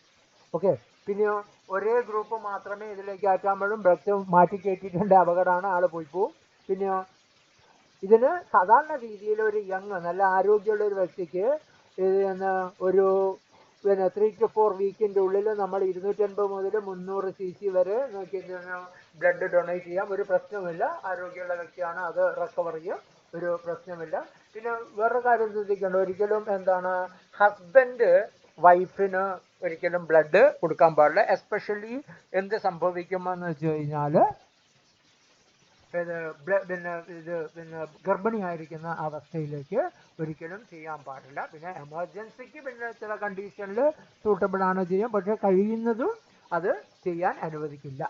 ഓക്കെ, പിന്നെ ഒരേ ഗ്രൂപ്പ് മാത്രമേ ഇതിലേക്ക് ആക്കാൻ പറ്റും. ബ്ലഡ് മാറ്റി കയറ്റിയിട്ടുണ്ട്, അപകടമാണ്, ആൾ പോയി പോവും. പിന്നെ ഇതിന് സാധാരണ രീതിയിൽ ഒരു യങ് നല്ല ആരോഗ്യമുള്ള ഒരു വ്യക്തിക്ക് ഒരു പിന്നെ 3 to 4 വീക്കിൻ്റെ ഉള്ളിൽ നമ്മൾ 250 മുതൽ 300 cc വരെ നോക്കി ബ്ലഡ് ഡൊണേറ്റ് ചെയ്യാം, ഒരു പ്രശ്നമില്ല. ആരോഗ്യമുള്ള വ്യക്തിയാണ്, അത് റിക്കവർ ചെയ്യും, ഒരു പ്രശ്നമില്ല. പിന്നെ വേറൊരു കാര്യം ശ്രദ്ധിക്കേണ്ട, ഒരിക്കലും എന്താണ് ഹസ്ബൻഡ് വൈഫിന് ഒരിക്കലും ബ്ലഡ് കൊടുക്കാൻ പാടില്ല. എസ്പെഷ്യലി എന്ത് സംഭവിക്കുമെന്ന് വെച്ച് കഴിഞ്ഞാൽ പിന്നെ ഗർഭിണിയായിരിക്കുന്ന അവസ്ഥയിലേക്ക് ഒരിക്കലും ചെയ്യാൻ പാടില്ല. പിന്നെ എമർജൻസിക്ക് പിന്നെ ചില കണ്ടീഷനിൽ സൂട്ടബിൾ ആണ് ചെയ്യാം, പക്ഷെ കഴിയുന്നതും അത് ചെയ്യാൻ അനുവദിക്കില്ല.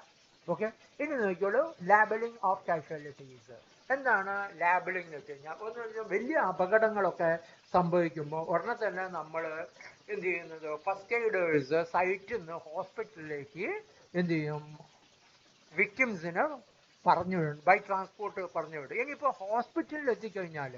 ഓക്കെ, ഇനി നോക്കിയോളൂ ലാബലിംഗ് ഓഫ് കാഷ്വാലിറ്റീസ്. എന്താണ് ലാബലിംഗ് എന്ന് വെച്ച് കഴിഞ്ഞാൽ, ഒന്ന് വലിയ അപകടങ്ങളൊക്കെ സംഭവിക്കുമ്പോൾ ഉടനെ തന്നെ നമ്മൾ എന്ത് ചെയ്യുന്നത്, ഫസ്റ്റ് എയ്ഡേഴ്സ് സൈറ്റിൽ നിന്ന് ഹോസ്പിറ്റലിലേക്ക് എന്ത് ചെയ്യും, വിക്ടിംസിന് പറഞ്ഞു വിടും, ബൈ ട്രാൻസ്പോർട്ട് പറഞ്ഞു വിടും. ഇനിയിപ്പോൾ ഹോസ്പിറ്റലിൽ എത്തിക്കഴിഞ്ഞാൽ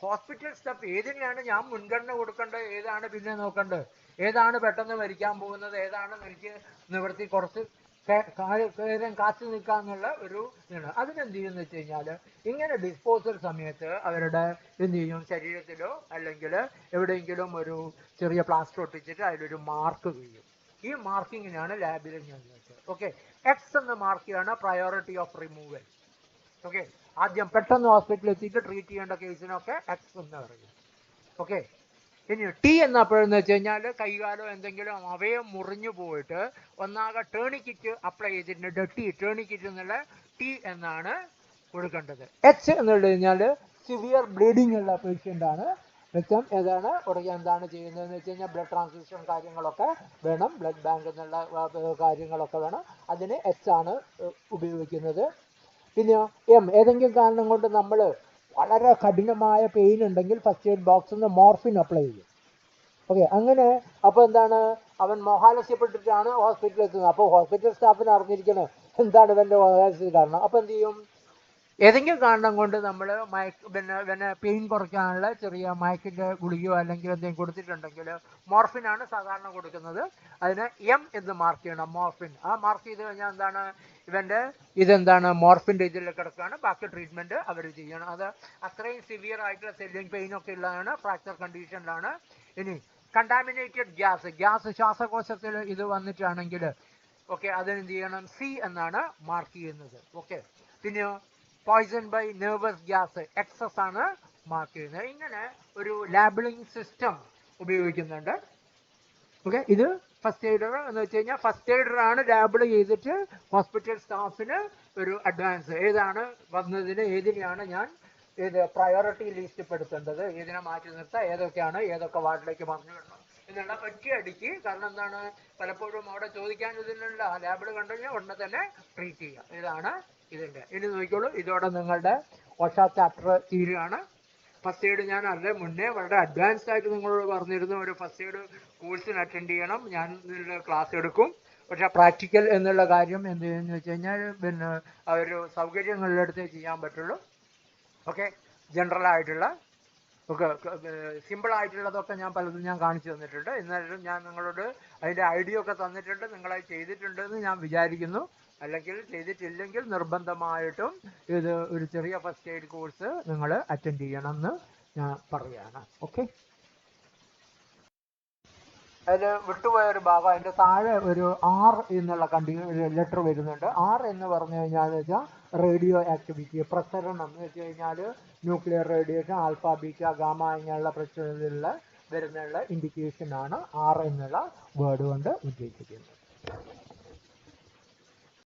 ഹോസ്പിറ്റൽ സ്റ്റാഫ് ഏതിനാണ് ഞാൻ മുൻഗണന കൊടുക്കേണ്ടത്, ഏതാണ് പിന്നെ നോക്കേണ്ടത്, ഏതാണ് പെട്ടെന്ന് മരിക്കാൻ പോകുന്നത്, ഏതാണ് എനിക്ക് നിവൃത്തി കുറച്ച് നേരം കാത്തു നിൽക്കാന്നുള്ള ഒരു ഇതാണ്. അതിനെന്ത് ചെയ്യുമെന്ന് വെച്ച് കഴിഞ്ഞാൽ ഇങ്ങനെ ഡിസ്പോസൽ സമയത്ത് അവരുടെ എന്ത് ചെയ്യും, ശരീരത്തിലോ അല്ലെങ്കിൽ എവിടെയെങ്കിലും ഒരു ചെറിയ പ്ലാസ്റ്റർ ഒട്ടിച്ചിട്ട് അതിലൊരു മാർക്ക് ചെയ്യും. ഈ മാർക്കിങ്ങിനാണ് ലാബിലിംഗ് എന്ന് വെച്ചത്. ഓക്കെ, എക്സ് എന്ന് മാർക്ക് ചെയ്യാണ് പ്രയോറിറ്റി ഓഫ് റിമൂവൽ. ഓക്കെ, ആദ്യം പെട്ടെന്ന് ഹോസ്പിറ്റലിൽ എത്തിയിട്ട് ട്രീറ്റ് ചെയ്യേണ്ട കേസിനൊക്കെ എക്സ് എന്ന് പറയും. ഓക്കെ, ഇനി ടി എന്നപ്പോഴെന്ന് വെച്ച് കഴിഞ്ഞാൽ കൈകാലോ എന്തെങ്കിലും അവയം മുറിഞ്ഞു പോയിട്ട് ഒന്നാകെ ടേണിക്കിറ്റ് അപ്ലൈ ചെയ്തിട്ടുണ്ട്, ടി ടേണിക്കിറ്റ് എന്നുള്ള ടി എന്നാണ് കൊടുക്കേണ്ടത്. എച്ച് എന്നുള്ളത് കഴിഞ്ഞാൽ സിവിയർ ബ്ലീഡിംഗ് ഉള്ള പേഷ്യൻ്റ് ആണ്. വ്യക്തം ഏതാണ് ഉടനെ എന്താണ് ചെയ്യുന്നതെന്ന് വെച്ച് കഴിഞ്ഞാൽ ബ്ലഡ് ട്രാൻസ്ഫ്യൂഷൻ കാര്യങ്ങളൊക്കെ വേണം, ബ്ലഡ് ബാങ്ക് എന്നുള്ള കാര്യങ്ങളൊക്കെ വേണം, അതിന് എച്ച് ആണ് ഉപയോഗിക്കുന്നത്. പിന്നെ എം, ഏതെങ്കിലും കാരണം കൊണ്ട് നമ്മൾ വളരെ കഠിനമായ പെയിൻ ഉണ്ടെങ്കിൽ ഫസ്റ്റ് എയ്ഡ് ബോക്സിൽ നിന്ന് മോർഫിൻ അപ്ലൈ ചെയ്യും. ഓക്കെ, അങ്ങനെ അപ്പോൾ എന്താണ്, അവൻ മോഹാലസ്യപ്പെട്ടിട്ടാണ് ഹോസ്പിറ്റലിൽ എത്തുന്നത്. അപ്പോൾ ഹോസ്പിറ്റൽ സ്റ്റാഫിന് അറിഞ്ഞിരിക്കണം എന്താണ് ഇവൻ്റെ മോഹാലസ്യ കാരണം. അപ്പോൾ എന്ത് ചെയ്യും, ഏതെങ്കിലും കാരണം കൊണ്ട് നമ്മൾ പിന്നെ പെയിൻ കുറയ്ക്കാനുള്ള ചെറിയ മയക്കിൻ്റെ ഗുളികയോ അല്ലെങ്കിൽ എന്തെങ്കിലും കൊടുത്തിട്ടുണ്ടെങ്കിൽ മോർഫിനാണ് സാധാരണ കൊടുക്കുന്നത്. അതിന് എം എന്ന് മാർക്ക് ചെയ്യണം, മോർഫിൻ. ആ മാർക്ക് ചെയ്ത് കഴിഞ്ഞാൽ എന്താണ്, ഇവൻ്റെ ഇതെന്താണ് മോർഫിൻ്റെ ഇതിൽ കിടക്കുകയാണ്, ബാക്കി ട്രീറ്റ്മെൻറ്റ് അവർ ചെയ്യണം. അത് അത്രയും സിവിയർ ആയിട്ടുള്ള സെല്ലിങ് പെയിനൊക്കെ ഉള്ളതാണ്, ഫ്രാക്ചർ കണ്ടീഷനിലാണ്. ഇനി കണ്ടാമിനേറ്റഡ് ഗ്യാസ് ശ്വാസകോശത്തിൽ ഇത് വന്നിട്ടാണെങ്കിൽ ഓക്കെ, അതിനെന്ത് ചെയ്യണം, സി എന്നാണ് മാർക്ക് ചെയ്യുന്നത്. ഓക്കെ, പിന്നെയോ poison by nervous gas excess ആണ് മാർക്ക് ചെയ്യുന്നത്. ഇങ്ങനെ ഒരു ലാബിളിംഗ് സിസ്റ്റം ഉപയോഗിക്കുന്നുണ്ട്. ഓക്കെ, ഇത് ഫസ്റ്റ് എയ്ഡർ എന്ന് വെച്ച് കഴിഞ്ഞാൽ ഫസ്റ്റ് എയ്ഡർ ആണ് ലാബിൾ ചെയ്തിട്ട് ഹോസ്പിറ്റൽ സ്റ്റാഫിന് ഒരു അഡ്വാൻസ് ഏതാണ് വന്നതിന് ഏതിനെയാണ് ഞാൻ ഏത് പ്രയോറിറ്റി ലിസ്റ്റ് പെടുത്തേണ്ടത്, ഏതിനെ മാറ്റി നിർത്താം, ഏതൊക്കെയാണ് ഏതൊക്കെ വാർഡിലേക്ക് പറഞ്ഞു വിടണം എന്നുള്ള പറ്റിയടിക്ക്. കാരണം എന്താണ്, പലപ്പോഴും അവിടെ ചോദിക്കാൻ ഇതിനുള്ള ലാബിൾ കണ്ടു കഴിഞ്ഞാൽ ഉടനെ തന്നെ ട്രീറ്റ് ചെയ്യുക. ഇതാണ് ഇതിൻ്റെ. ഇനി നോക്കിക്കോളൂ, ഇതോടെ നിങ്ങളുടെ ഓഷ ചാപ്റ്റർ തീരുകയാണ്. ഫസ്റ്റ് എയ്ഡ് ഞാൻ അതിൻ്റെ മുന്നേ വളരെ അഡ്വാൻസ്ഡ് ആയിട്ട് നിങ്ങളോട് പറഞ്ഞിരുന്നു, ഒരു ഫസ്റ്റ് എയ്ഡ് കോഴ്സിന് അറ്റൻഡ് ചെയ്യണം, ഞാൻ ഇതിൻ്റെ ക്ലാസ് എടുക്കും. പക്ഷേ പ്രാക്ടിക്കൽ എന്നുള്ള കാര്യം എന്ത് ചെയ്യുമെന്ന് വെച്ച് കഴിഞ്ഞാൽ പിന്നെ ഒരു സൗകര്യങ്ങളിലെടുത്തേ ചെയ്യാൻ പറ്റുള്ളൂ. ഓക്കെ, ജനറൽ ആയിട്ടുള്ള ഒക്കെ സിമ്പിളായിട്ടുള്ളതൊക്കെ ഞാൻ പലതും ഞാൻ കാണിച്ചു തന്നിട്ടുണ്ട്. എന്നാലും ഞാൻ നിങ്ങളോട് അതിൻ്റെ ഐഡിയ ഒക്കെ തന്നിട്ടുണ്ട്, നിങ്ങളത് ചെയ്തിട്ടുണ്ടെന്ന് ഞാൻ വിചാരിക്കുന്നു. അല്ലെങ്കിൽ ചെയ്തിട്ടില്ലെങ്കിൽ നിർബന്ധമായിട്ടും ഇത് ഒരു ചെറിയ ഫസ്റ്റ് എയ്ഡ് കോഴ്സ് നിങ്ങൾ അറ്റൻഡ് ചെയ്യണമെന്ന് ഞാൻ പറയുകയാണ്. ഓക്കെ, അതിൽ വിട്ടുപോയൊരു ഭാഗം, അതിൻ്റെ താഴെ ഒരു ആർ എന്നുള്ള ലെറ്റർ വരുന്നുണ്ട്. ആർ എന്ന് പറഞ്ഞു കഴിഞ്ഞാൽ വെച്ചാൽ റേഡിയോ ആക്ടിവിറ്റി, പ്രസരണം എന്ന് വെച്ച് കഴിഞ്ഞാൽ nuclear radiation, alpha beta gamma ഇങ്ങനെയുള്ള പ്രശ്നങ്ങളിലുള്ള വരുന്നുള്ള ഇൻഡിക്കേഷൻ ആണ് ആർ എന്നുള്ള വേർഡ് കൊണ്ട് ഉദ്ദേശിക്കുന്നത്.